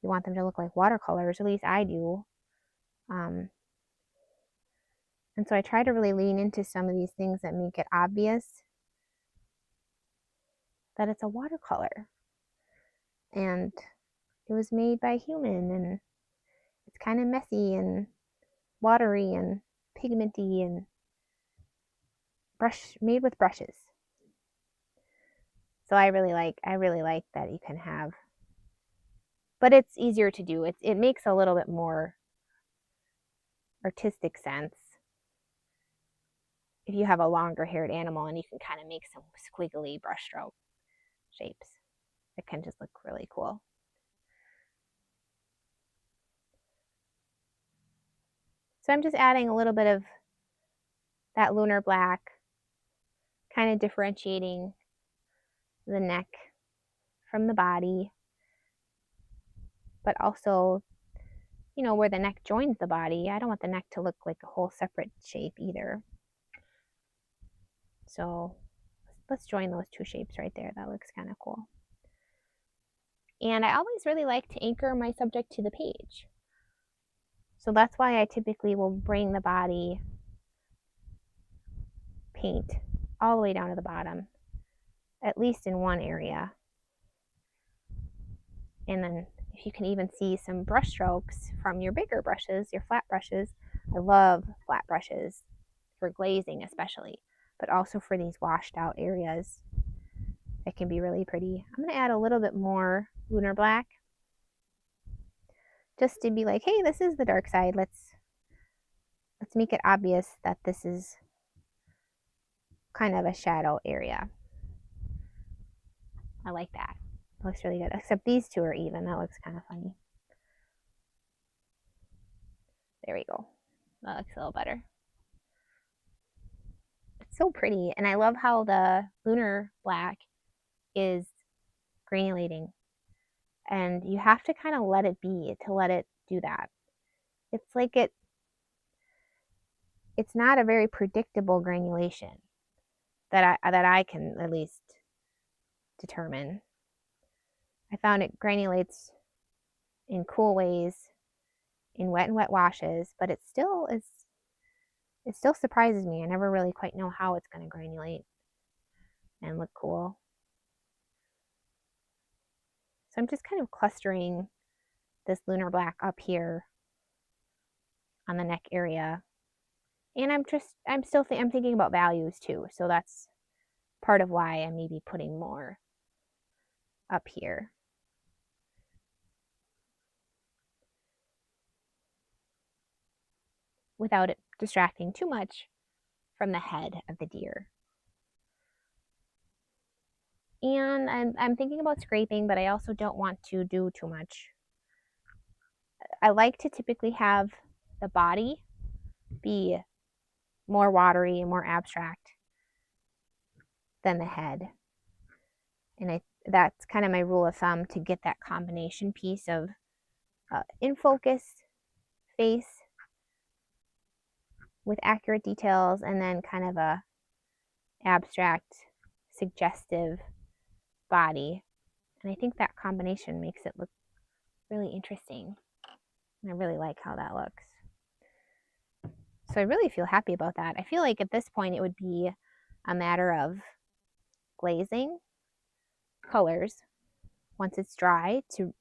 We want them to look like watercolors, at least I do. And so I try to really lean into some of these things that make it obvious that it's a watercolor. And it was made by a human, and it's kind of messy and watery and pigmenty and made with brushes. So I really like that you can have, but it's easier to do. It makes a little bit more artistic sense if you have a longer haired animal and you can kind of make some squiggly brushstroke shapes. It can just look really cool. So I'm just adding a little bit of that lunar black, kind of differentiating the neck from the body, but also, you know, where the neck joins the body. I don't want the neck to look like a whole separate shape either. So let's join those two shapes right there. That looks kind of cool. And I always really like to anchor my subject to the page. So that's why I typically will bring the body paint all the way down to the bottom, at least in one area. And then if you can even see some brush strokes from your bigger brushes, your flat brushes. I love flat brushes for glazing especially, but also for these washed out areas. It can be really pretty. I'm going to add a little bit more lunar black just to be like, hey, this is the dark side. Let's make it obvious that this is kind of a shadow area. I like that. It looks really good. Except these two are even. That looks kind of funny. There we go. That looks a little better. It's so pretty. And I love how the lunar black is granulating. And you have to kind of let it be to let it do that. It's like it's not a very predictable granulation that I can at least determine. I found it granulates in cool ways in wet and wet washes, but it still surprises me. I never really quite know how it's going to granulate and look cool. So I'm just kind of clustering this lunar black up here on the neck area. And I'm thinking about values too. So that's part of why I may be putting more up here. Without it distracting too much from the head of the deer. And I'm thinking about scraping, but I also don't want to do too much. I like to typically have the body be more watery and more abstract than the head. And that's kind of my rule of thumb to get that combination piece of in focus face with accurate details, and then kind of a abstract, suggestive body. And I think that combination makes it look really interesting. And I really like how that looks. So I really feel happy about that. I feel like at this point it would be a matter of glazing colors once it's dry to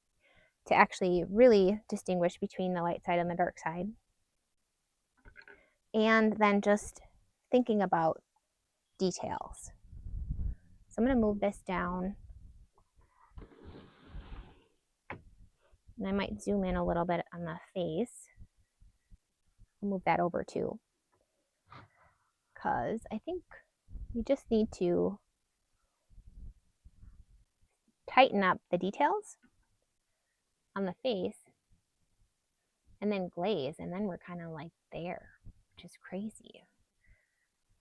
actually really distinguish between the light side and the dark side. And then just thinking about details. So I'm going to move this down. And I might zoom in a little bit on the face. I'll move that over too. Because I think you just need to tighten up the details on the face and then glaze, and then we're kind of like there, which is crazy.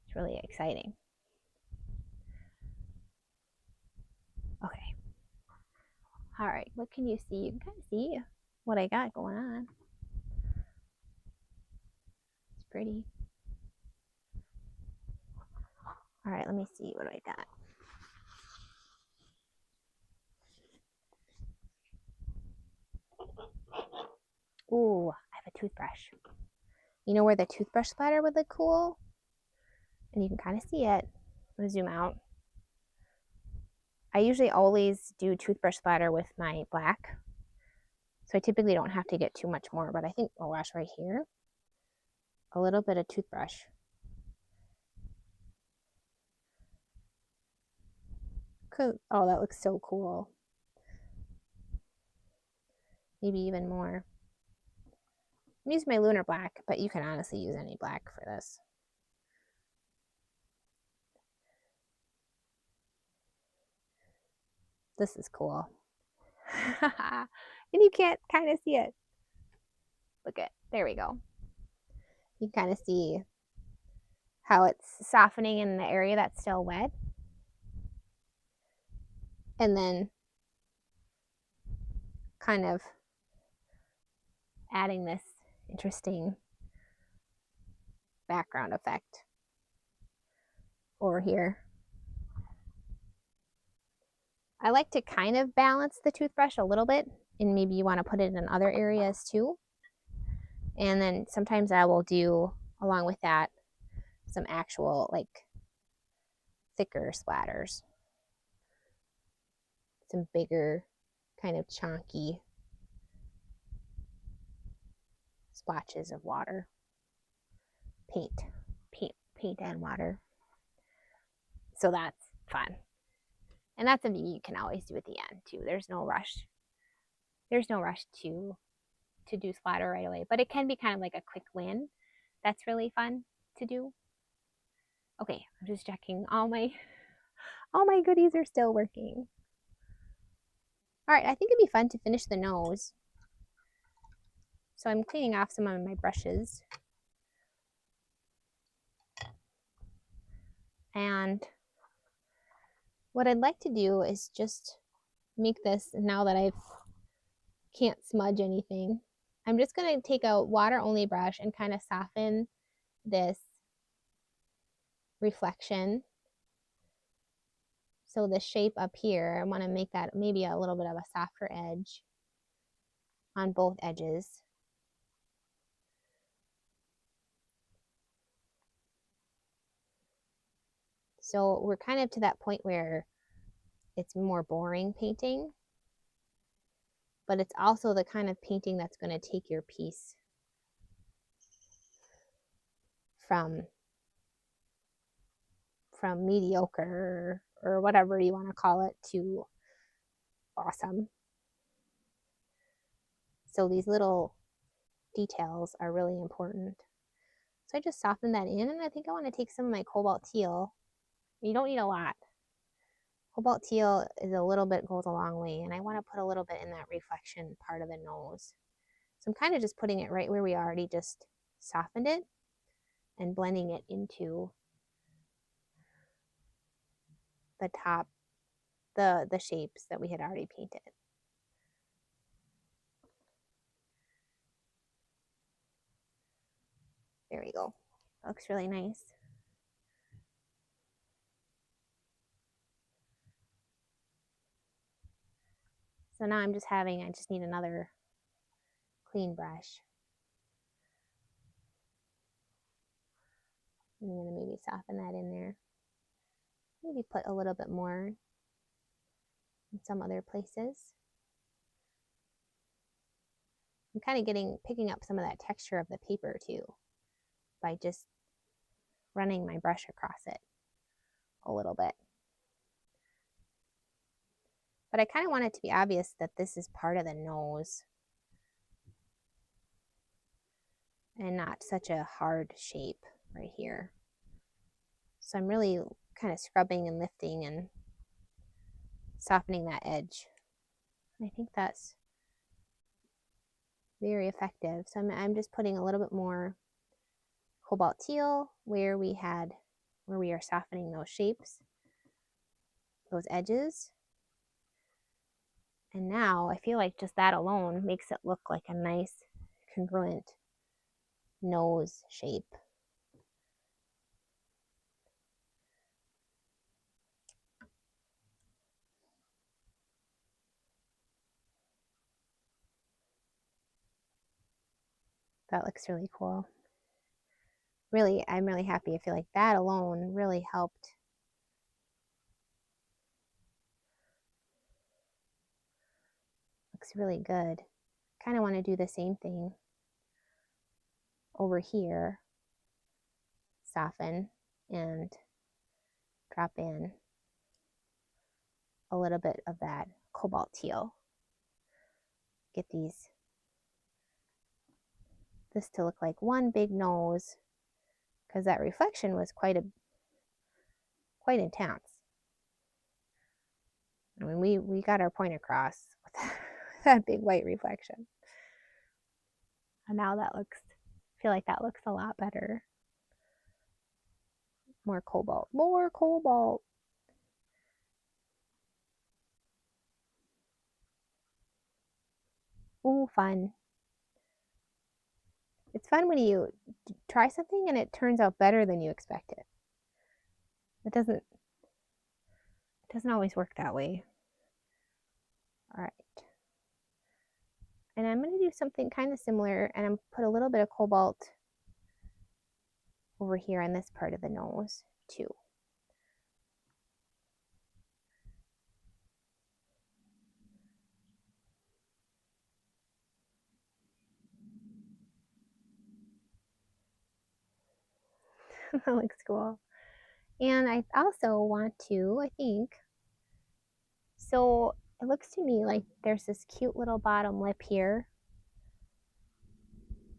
It's really exciting. Okay. All right, what can you see? You can kind of see what I got going on. It's pretty. All right, let me see what I got. Ooh, I have a toothbrush. You know where the toothbrush splatter would look cool? And you can kind of see it. I'm going to zoom out. I usually always do toothbrush splatter with my black. So I typically don't have to get too much more, but I think, oh gosh, right here, a little bit of toothbrush. Oh, that looks so cool. Maybe even more. I'm using my lunar black, but you can honestly use any black for this. This is cool. And you can't kind of see it. Look at, there we go. You can kind of see how it's softening in the area that's still wet. And then kind of adding this interesting background effect over here. I like to kind of balance the toothbrush a little bit, and maybe you want to put it in other areas too. And then sometimes I will do, along with that, some actual like thicker splatters. Some bigger, kind of chunky splotches of water. Paint and water. So that's fun. And that's something you can always do at the end too. There's no rush. There's no rush to do splatter right away, but it can be kind of like a quick win. That's really fun to do. Okay, I'm just checking all my goodies are still working. All right, I think it'd be fun to finish the nose. So I'm cleaning off some of my brushes. And what I'd like to do is just make this, now that I can't smudge anything, I'm just going to take a water-only brush and kind of soften this reflection So the shape up here, I want to make that maybe a little bit of a softer edge on both edges. So we're kind of to that point where it's more boring painting, but it's also the kind of painting that's going to take your piece from mediocre or whatever you want to call it to awesome. So these little details are really important. So I just softened that in, and I think I want to take some of my cobalt teal. You don't need a lot. Cobalt teal is a little bit, goes a long way, and I want to put a little bit in that reflection part of the nose. So I'm kind of just putting it right where we already just softened it and blending it into the top, the shapes that we had already painted. There we go. Looks really nice. So now I'm just I just need another clean brush. I'm gonna maybe soften that in there. Maybe put a little bit more in some other places. I'm kind of picking up some of that texture of the paper too by just running my brush across it a little bit. But I kind of want it to be obvious that this is part of the nose and not such a hard shape right here. So I'm really kind of scrubbing and lifting and softening that edge. I think that's very effective. So I'm just putting a little bit more cobalt teal where we are softening those shapes, those edges. And now I feel like just that alone makes it look like a nice congruent nose shape. That looks really cool. Really, I'm really happy. I feel like that alone really helped. Looks really good. Kind of want to do the same thing over here. Soften and drop in a little bit of that cobalt teal. Get this to look like one big nose, because that reflection was quite intense. I mean, we got our point across with that big white reflection. And now I feel like that looks a lot better. More cobalt, more cobalt. Ooh, fun. It's fun when you try something and it turns out better than you expected. It doesn't always work that way. All right. And I'm going to do something kind of similar, and I'm put a little bit of cobalt over here on this part of the nose too. That looks cool. And I also want to, I think, so it looks to me like there's this cute little bottom lip here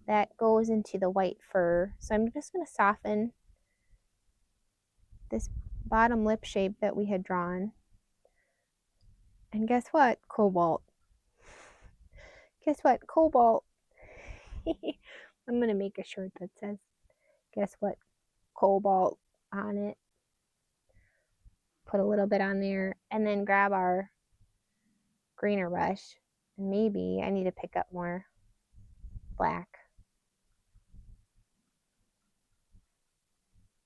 that goes into the white fur. So I'm just going to soften this bottom lip shape that we had drawn. And guess what? Cobalt. Guess what? Cobalt. I'm going to make a shirt that says, guess what? Cobalt on it. Put a little bit on there, and then grab our greener brush. And maybe I need to pick up more black.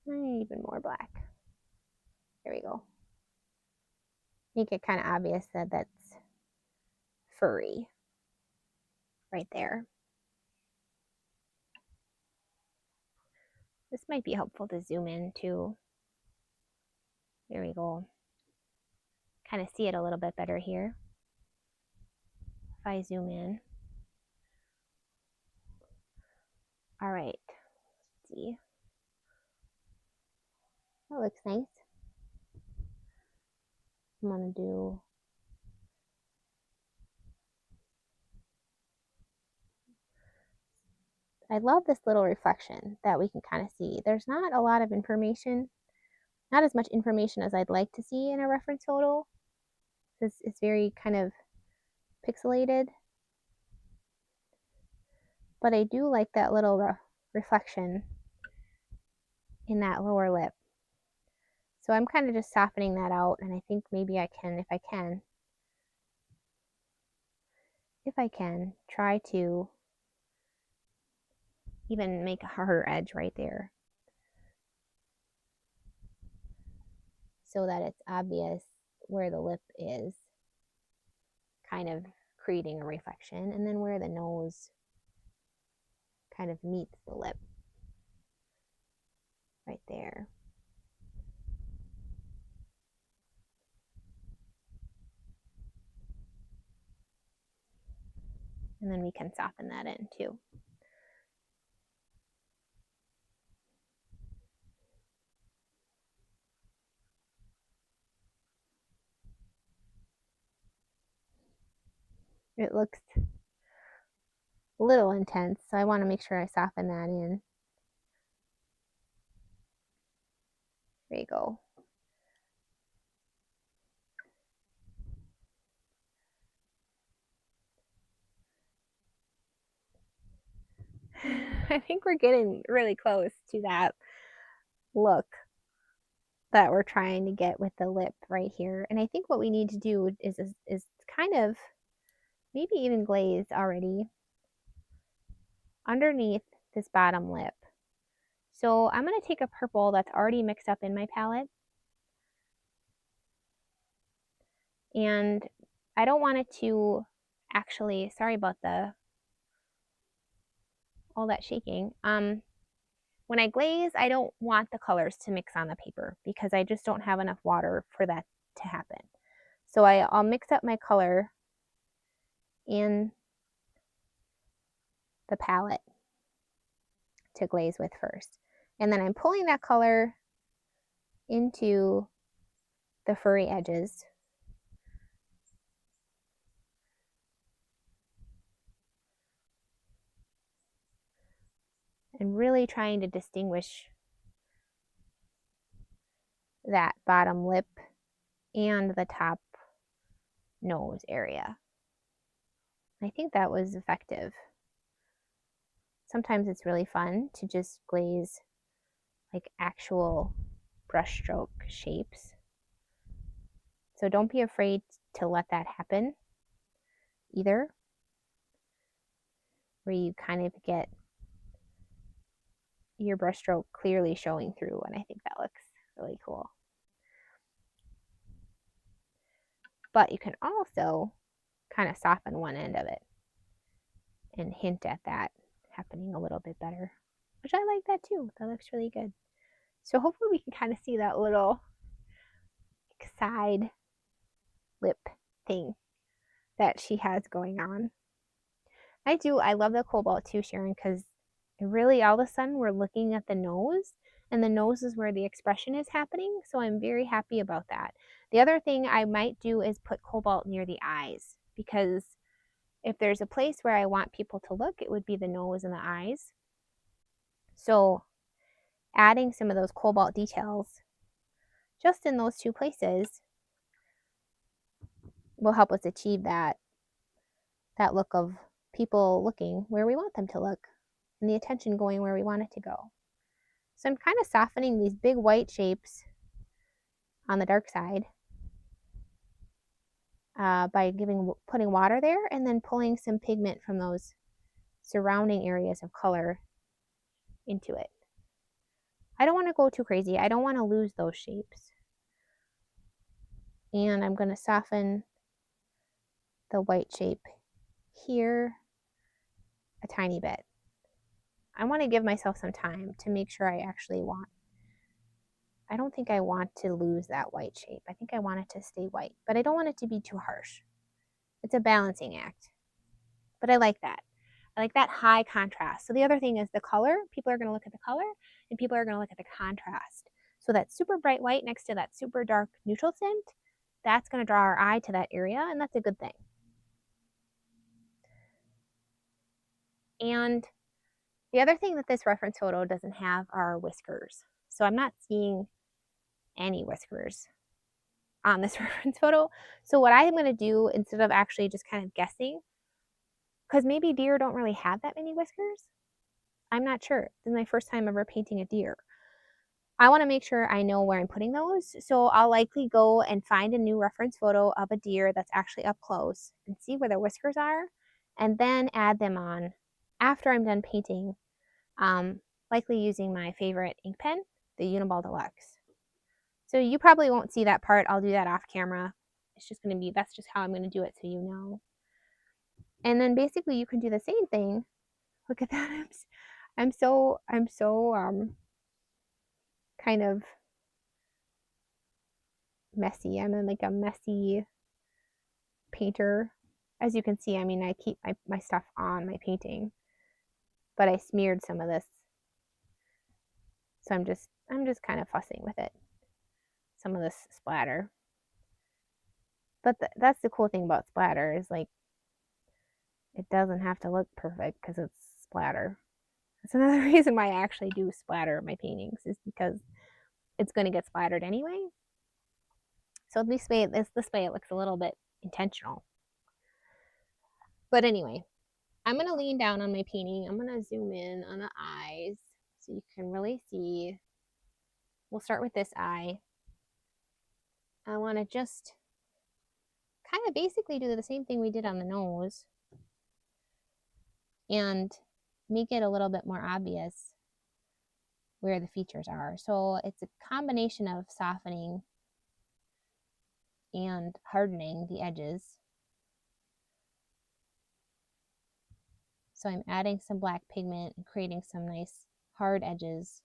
Even more black. There we go. make it kind of obvious that that's furry right there. This might be helpful to zoom in too. There we go. Kind of see it a little bit better here. If I zoom in. All right, let's see. That looks nice. I'm gonna do I love this little reflection that we can kind of see. There's not a lot of information, not as much information as I'd like to see in a reference photo. It's very kind of pixelated, but I do like that little reflection in that lower lip. So I'm kind of just softening that out, and I think maybe I can, if I can, try to even make a harder edge right there so that it's obvious where the lip is, kind of creating a reflection, and then where the nose kind of meets the lip right there. And then we can soften that in too. It looks a little intense, so I want to make sure I soften that in. There you go. I think we're getting really close to that look that we're trying to get with the lip right here. And I think what we need to do is kind of maybe even glaze already underneath this bottom lip. So I'm going to take a purple that's already mixed up in my palette. And I don't want it to actually, sorry about all that shaking. When I glaze, I don't want the colors to mix on the paper because I just don't have enough water for that to happen. So I'll mix up my color in the palette to glaze with first. And then I'm pulling that color into the furry edges. And really trying to distinguish that bottom lip and the top nose area. I think that was effective. Sometimes it's really fun to just glaze like actual brushstroke shapes. So don't be afraid to let that happen either, where you kind of get your brushstroke clearly showing through, and I think that looks really cool. But you can also kind of soften one end of it and hint at that happening a little bit better, which I like that too. That looks really good. So hopefully we can kind of see that little side lip thing that she has going on. I love the cobalt too, Sharon, because really all of a sudden we're looking at the nose, and the nose is where the expression is happening. So I'm very happy about that. The other thing I might do is put cobalt near the eyes, because if there's a place where I want people to look, it would be the nose and the eyes. So adding some of those cobalt details just in those two places will help us achieve that look of people looking where we want them to look and the attention going where we want it to go. So I'm kind of softening these big white shapes on the dark side by putting water there and then pulling some pigment from those surrounding areas of color into it. I don't want to go too crazy. I don't want to lose those shapes. And I'm going to soften the white shape here a tiny bit. I want to give myself some time to make sure I don't think I want to lose that white shape. I think I want it to stay white, but I don't want it to be too harsh. It's a balancing act, but I like that. I like that high contrast. So the other thing is the color. People are going to look at the color and people are going to look at the contrast. So that super bright white next to that super dark neutral tint, that's going to draw our eye to that area, and that's a good thing. And the other thing that this reference photo doesn't have are whiskers. So I'm not seeing any whiskers on this reference photo. So what I'm going to do, instead of actually just kind of guessing, because maybe deer don't really have that many whiskers. I'm not sure. This is my first time ever painting a deer. I want to make sure I know where I'm putting those. So I'll likely go and find a new reference photo of a deer that's actually up close and see where the whiskers are, and then add them on after I'm done painting, likely using my favorite ink pen, the Uniball Deluxe. So you probably won't see that part. I'll do that off camera. It's just going to be, that's just how I'm going to do it, so you know. And then basically you can do the same thing. Look at that. I'm so kind of messy. I'm like a messy painter. As you can see, I mean, I keep my stuff on my painting, but I smeared some of this. So I'm just kind of fussing with it. Some of this splatter. But that's the cool thing about splatter, is like it doesn't have to look perfect because it's splatter. That's another reason why I actually do splatter my paintings, is because it's going to get splattered anyway. So this way it looks a little bit intentional. But anyway, I'm going to lean down on my painting. I'm going to zoom in on the eyes so you can really see. We'll start with this eye. I want to just kind of basically do the same thing we did on the nose and make it a little bit more obvious where the features are. So it's a combination of softening and hardening the edges. So I'm adding some black pigment and creating some nice hard edges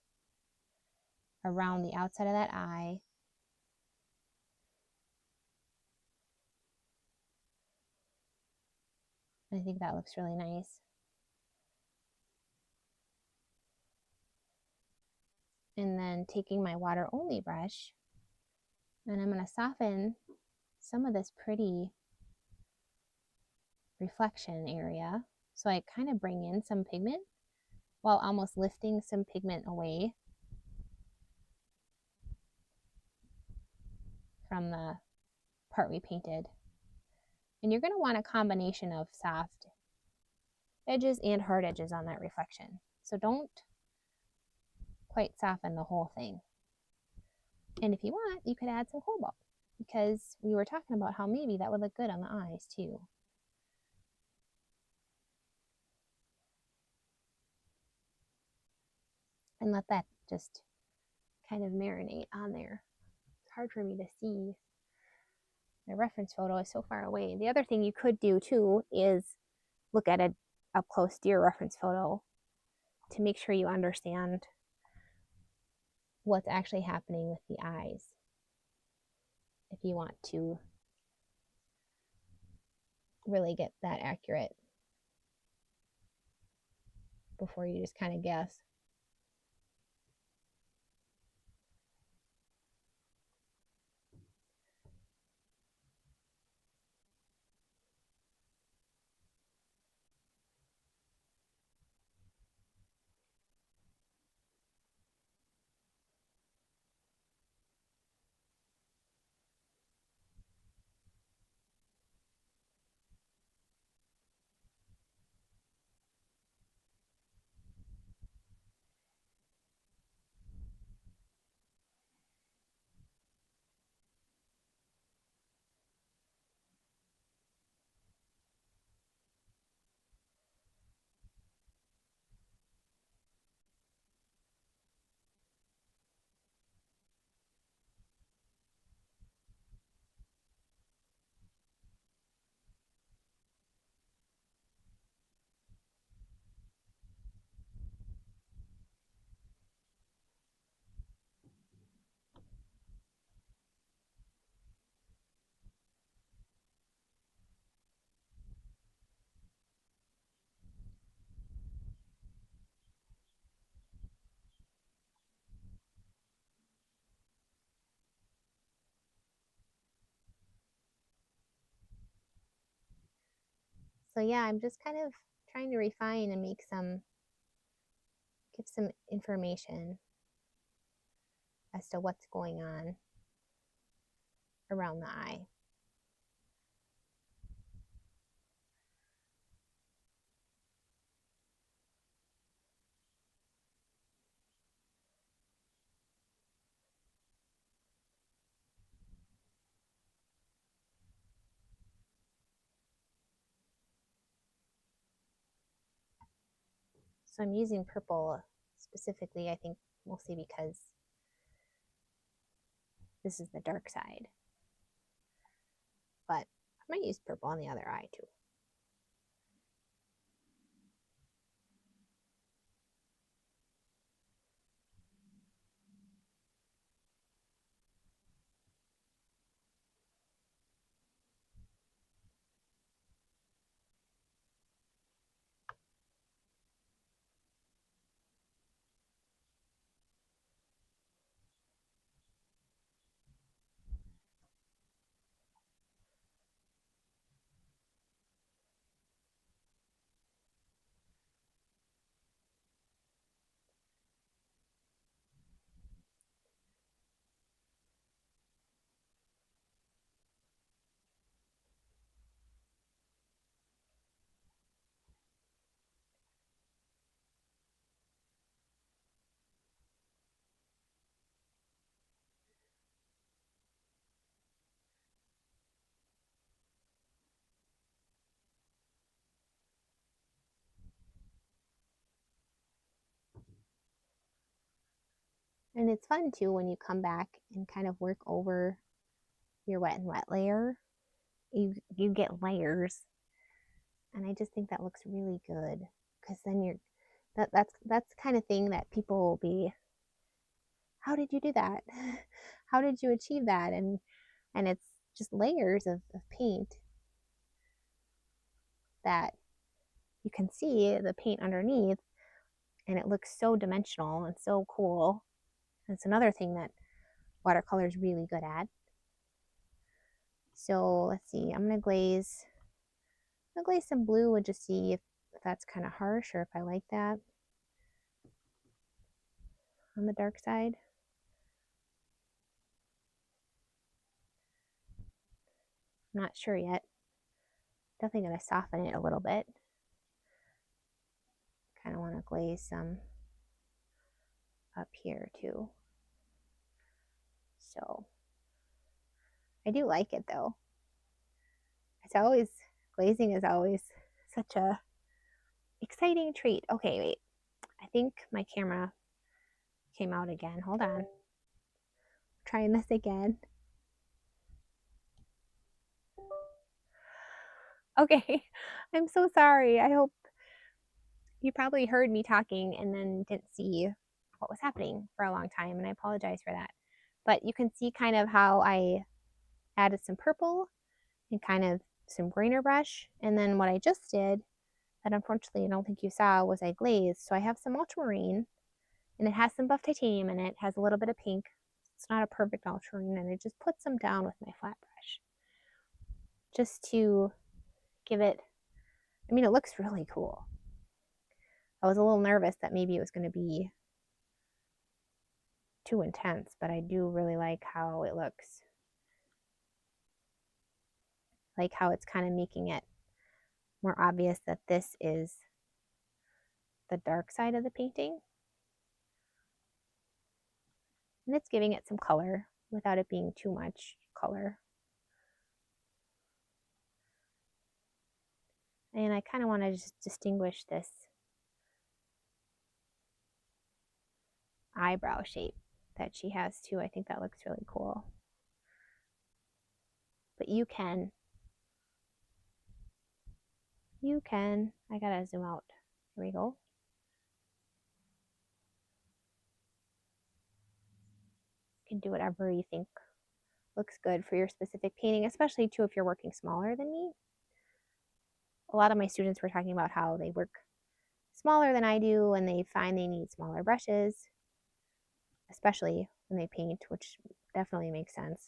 around the outside of that eye. I think that looks really nice. And then taking my water only brush, and I'm going to soften some of this pretty reflection area. So I kind of bring in some pigment while almost lifting some pigment away from the part we painted. And you're going to want a combination of soft edges and hard edges on that reflection. So don't quite soften the whole thing. And if you want, you could add some cobalt, because we were talking about how maybe that would look good on the eyes too. And let that just kind of marinate on there. It's hard for me to see. My reference photo is so far away. The other thing you could do too is look at a up close deer reference photo to make sure you understand what's actually happening with the eyes, if you want to really get that accurate before you just kind of guess. So yeah, I'm just kind of trying to refine and give some information as to what's going on around the eye. So I'm using purple specifically, I think mostly because this is the dark side. But I might use purple on the other eye too. And it's fun too when you come back and kind of work over your wet and wet layer. You get layers, and I just think that looks really good because then that's the kind of thing that people will be, how did you do that? How did you achieve that? And it's just layers of paint that you can see the paint underneath, and it looks so dimensional and so cool. And it's another thing that watercolor is really good at. So let's see, I'm gonna glaze some blue and just see if that's kind of harsh or if I like that on the dark side. I'm not sure yet. Definitely gonna soften it a little bit. Kind of want to glaze some up here too. So I do like it though. It's always, glazing is always such a exciting treat. Okay, wait. I think my camera came out again. Hold on. Trying this again. Okay, I'm so sorry. I hope you probably heard me talking and then didn't see what was happening for a long time, and I apologize for that. But you can see kind of how I added some purple and kind of some grainer brush, and then what I just did that unfortunately I don't think you saw was I glazed. So I have some ultramarine, and it has some buff titanium in it, has a little bit of pink. It's not a perfect ultramarine, and I just put some down with my flat brush just to give it, I mean, it looks really cool. I was a little nervous that maybe it was going to be too intense, but I do really like how it looks. Like how it's kind of making it more obvious that this is the dark side of the painting. And it's giving it some color without it being too much color. And I kind of want to just distinguish this eyebrow shape that she has too. I think that looks really cool. But you can, I gotta zoom out. Here we go. You can do whatever you think looks good for your specific painting, especially too if you're working smaller than me. A lot of my students were talking about how they work smaller than I do and they find they need smaller brushes, especially when they paint, which definitely makes sense.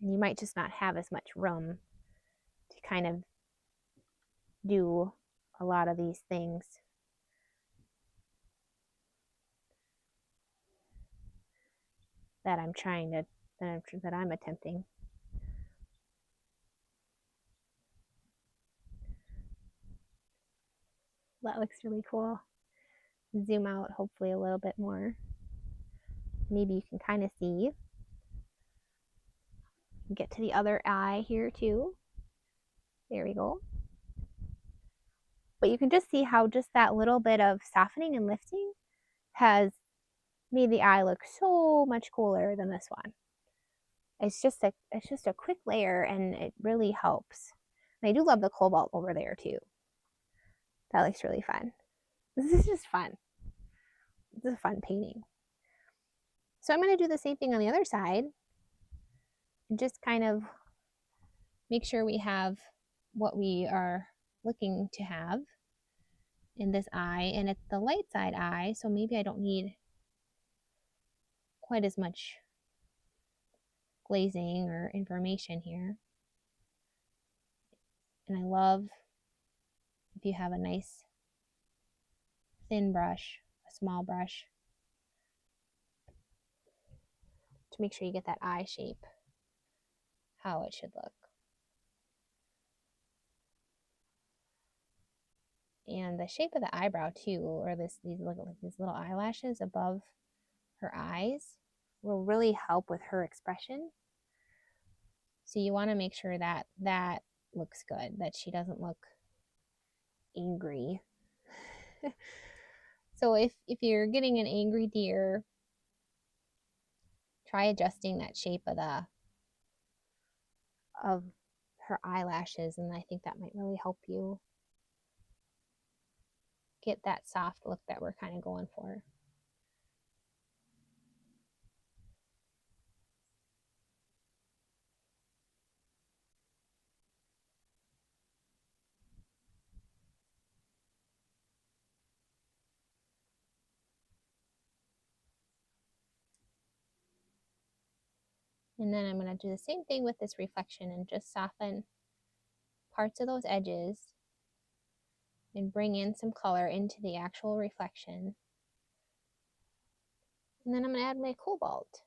And you might just not have as much room to kind of do a lot of these things. That I'm trying to, that I'm attempting. That looks really cool. Zoom out hopefully a little bit more. Maybe you can kind of see. Get to the other eye here too. There we go. But you can just see how just that little bit of softening and lifting has made the eye look so much cooler than this one. It's just a quick layer, and it really helps. And I do love the cobalt over there too. That looks really fun. This is just fun. This is a fun painting. So I'm going to do the same thing on the other side and just kind of make sure we have what we are looking to have in this eye. And it's the light side eye, so maybe I don't need quite as much glazing or information here. And I love if you have a nice thin brush, a small brush, to make sure you get that eye shape, how it should look. And the shape of the eyebrow too, or these little eyelashes above her eyes, will really help with her expression. So you want to make sure that that looks good, that she doesn't look angry. So if you're getting an angry deer, try adjusting that shape of her eyelashes, and I think that might really help you get that soft look that we're kind of going for. And then I'm going to do the same thing with this reflection and just soften parts of those edges and bring in some color into the actual reflection. And then I'm going to add my cobalt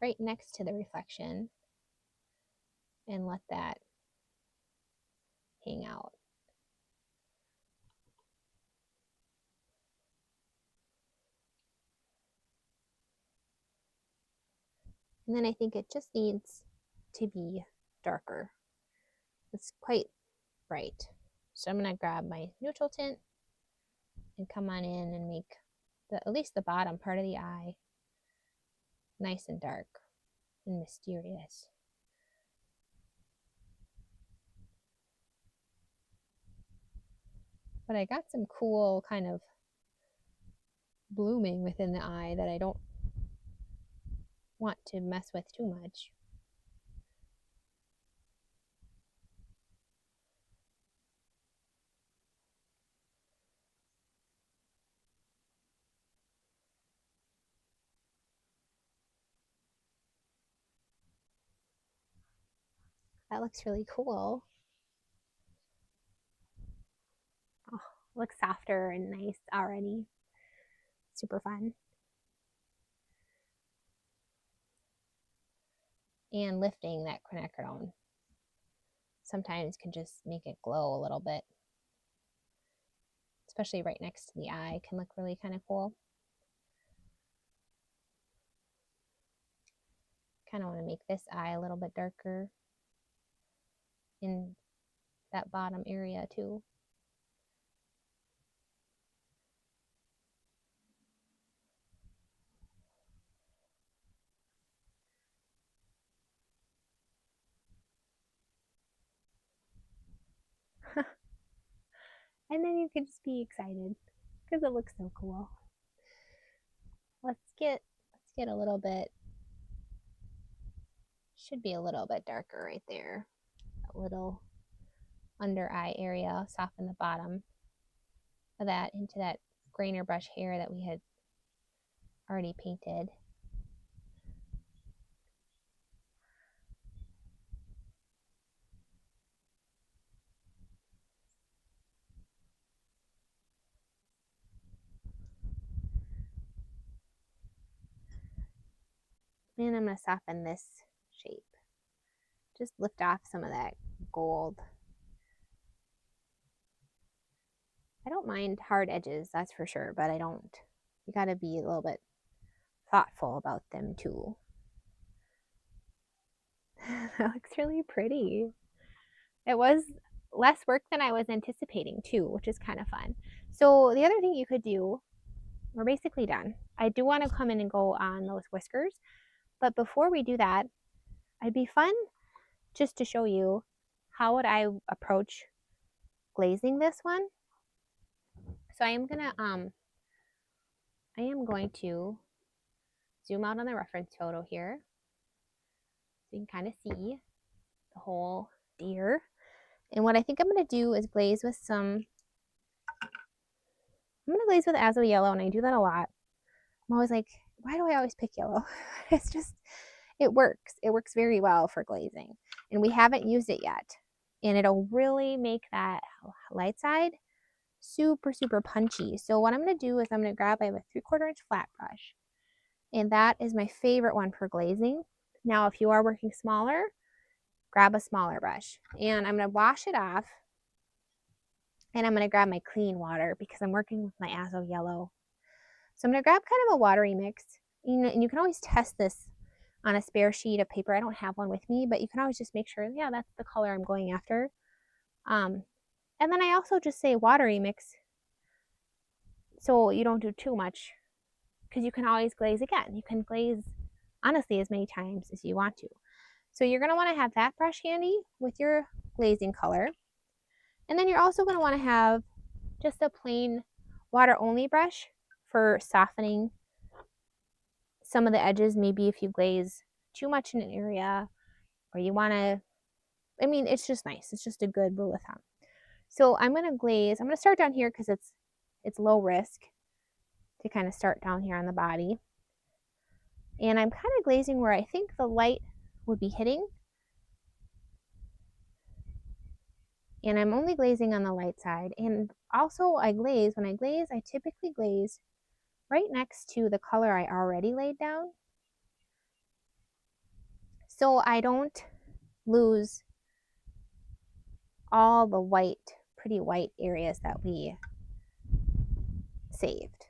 right next to the reflection and let that hang out. And then I think it just needs to be darker. It's quite bright. So I'm going to grab my neutral tint and come on in and make at least the bottom part of the eye nice and dark and mysterious. But I got some cool kind of blooming within the eye that I don't want to mess with too much. That looks really cool. Oh, looks softer and nice already. Super fun. And lifting that quinacridone sometimes can just make it glow a little bit. Especially right next to the eye can look really kind of cool. Kind of want to make this eye a little bit darker in that bottom area too. And then you can just be excited because it looks so cool. Let's get a little bit, should be a little bit darker right there. A little under eye area, soften the bottom of that into that grainer brush hair that we had already painted. And I'm going to soften this shape. Just lift off some of that gold. I don't mind hard edges, that's for sure, but I don't. You got to be a little bit thoughtful about them too. That looks really pretty. It was less work than I was anticipating too, which is kind of fun. So the other thing you could do, we're basically done. I do want to come in and go on those whiskers, but before we do that, it'd be fun just to show you how would I approach glazing this one. So I am going to zoom out on the reference photo here so you can kind of see the whole deer. And what I think I'm going to do is glaze with I'm going to glaze with azo yellow, and I do that a lot. I'm always like, why do I always pick yellow? It's just, it works. It works very well for glazing. And we haven't used it yet. And it'll really make that light side super, super punchy. So what I'm going to do is I'm going to grab, I have a 3/4 inch flat brush. And that is my favorite one for glazing. Now, if you are working smaller, grab a smaller brush. And I'm going to wash it off. And I'm going to grab my clean water because I'm working with my azo yellow. So I'm going to grab kind of a watery mix. And you can always test this on a spare sheet of paper. I don't have one with me, but you can always just make sure, yeah, that's the color I'm going after. And then I also just say watery mix so you don't do too much, because you can always glaze again. You can glaze, honestly, as many times as you want to. So you're going to want to have that brush handy with your glazing color. And then you're also going to want to have just a plain water-only brush for softening some of the edges. Maybe if you glaze too much in an area, or you want to, I mean, it's just nice. It's just a good rule of thumb. So I'm going to glaze. I'm going to start down here because it's low risk to kind of start down here on the body. And I'm kind of glazing where I think the light would be hitting. And I'm only glazing on the light side. And also when I glaze, I typically glaze right next to the color I already laid down, so I don't lose all the white, pretty white areas that we saved.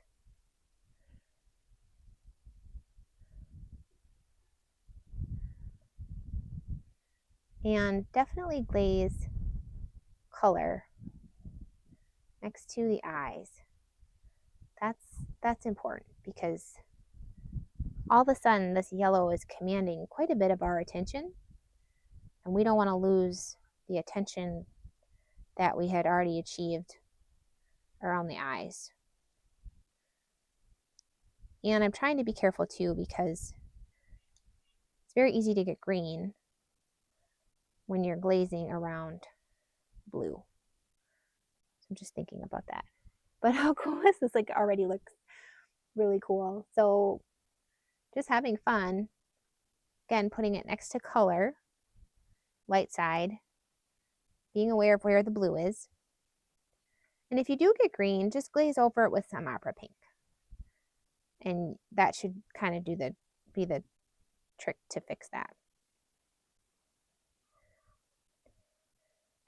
And definitely glaze color next to the eyes. That's important because all of a sudden this yellow is commanding quite a bit of our attention, and we don't want to lose the attention that we had already achieved around the eyes. And I'm trying to be careful too because it's very easy to get green when you're glazing around blue. So I'm just thinking about that. But how cool is this? Like, already looks really cool. So just having fun. Again, putting it next to color, light side, being aware of where the blue is. And if you do get green, just glaze over it with some opera pink. And that should kind of be the trick to fix that.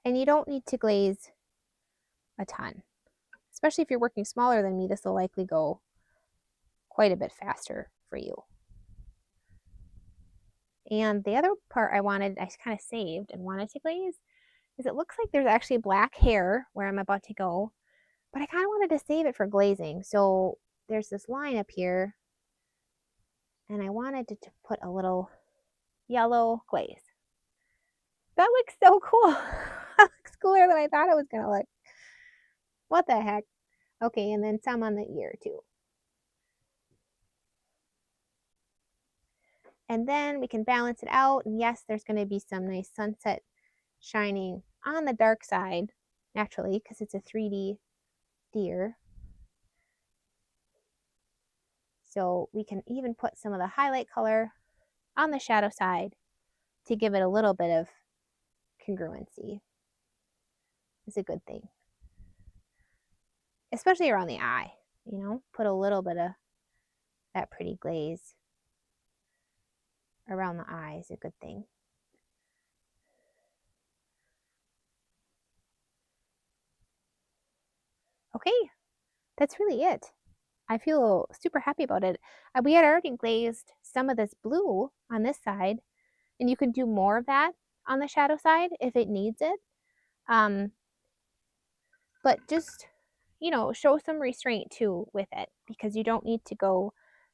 And you don't need to glaze a ton. Especially if you're working smaller than me, this will likely go quite a bit faster for you. And the other part I kind of saved and wanted to glaze is it looks like there's actually black hair where I'm about to go, but I kind of wanted to save it for glazing. So there's this line up here, and I wanted to put a little yellow glaze. That looks so cool. That looks cooler than I thought it was going to look. What the heck? Okay, and then some on the ear too. And then we can balance it out. And yes, there's going to be some nice sunset shining on the dark side, naturally, because it's a 3D deer. So we can even put some of the highlight color on the shadow side to give it a little bit of congruency. It's a good thing. Especially around the eye, you know, put a little bit of that pretty glaze around the eye is a good thing. Okay, that's really it. I feel super happy about it. We had already glazed some of this blue on this side, and you can do more of that on the shadow side if it needs it. But just, show some restraint too with it, because you don't need to go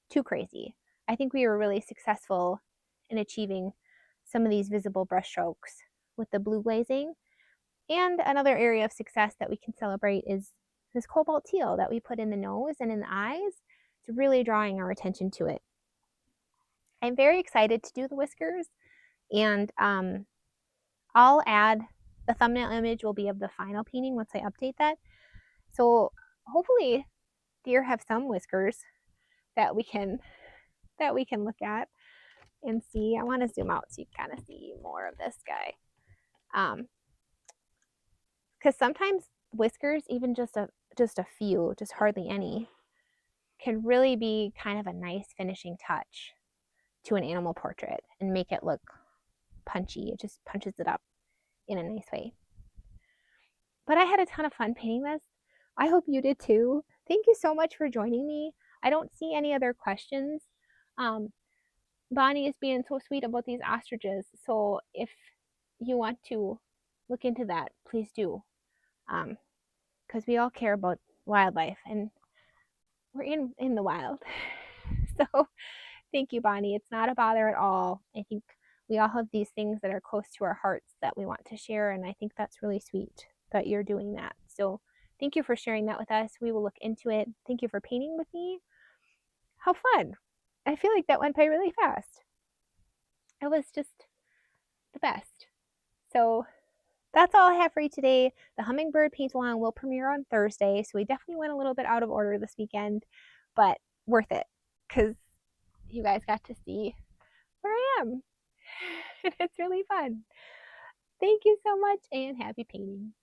too crazy. I think we were really successful in achieving some of these visible brush strokes with the blue glazing. And another area of success that we can celebrate is this cobalt teal that we put in the nose and in the eyes. It's really drawing our attention to it. I'm very excited to do the whiskers, and I'll add the thumbnail image will be of the final painting once I update that. So hopefully deer have some whiskers that we can look at and see. I want to zoom out so you can kind of see more of this guy. Because sometimes whiskers, even just a few, just hardly any, can really be kind of a nice finishing touch to an animal portrait and make it look punchy. It just punches it up in a nice way. But I had a ton of fun painting this. I hope you did too. Thank you so much for joining me. I don't see any other questions. Bonnie is being so sweet about these ostriches. So if you want to look into that, please do. Because we all care about wildlife and we're in the wild. So thank you, Bonnie. It's not a bother at all. I think we all have these things that are close to our hearts that we want to share. And I think that's really sweet that you're doing that. So thank you for sharing that with us. We will look into it. Thank you for painting with me. How fun. I feel like that went by really fast. It was just the best. So that's all I have for you today. The Hummingbird Paint Along will premiere on Thursday, so we definitely went a little bit out of order this weekend, but worth it because you guys got to see where I am. It's really fun. Thank you so much and happy painting.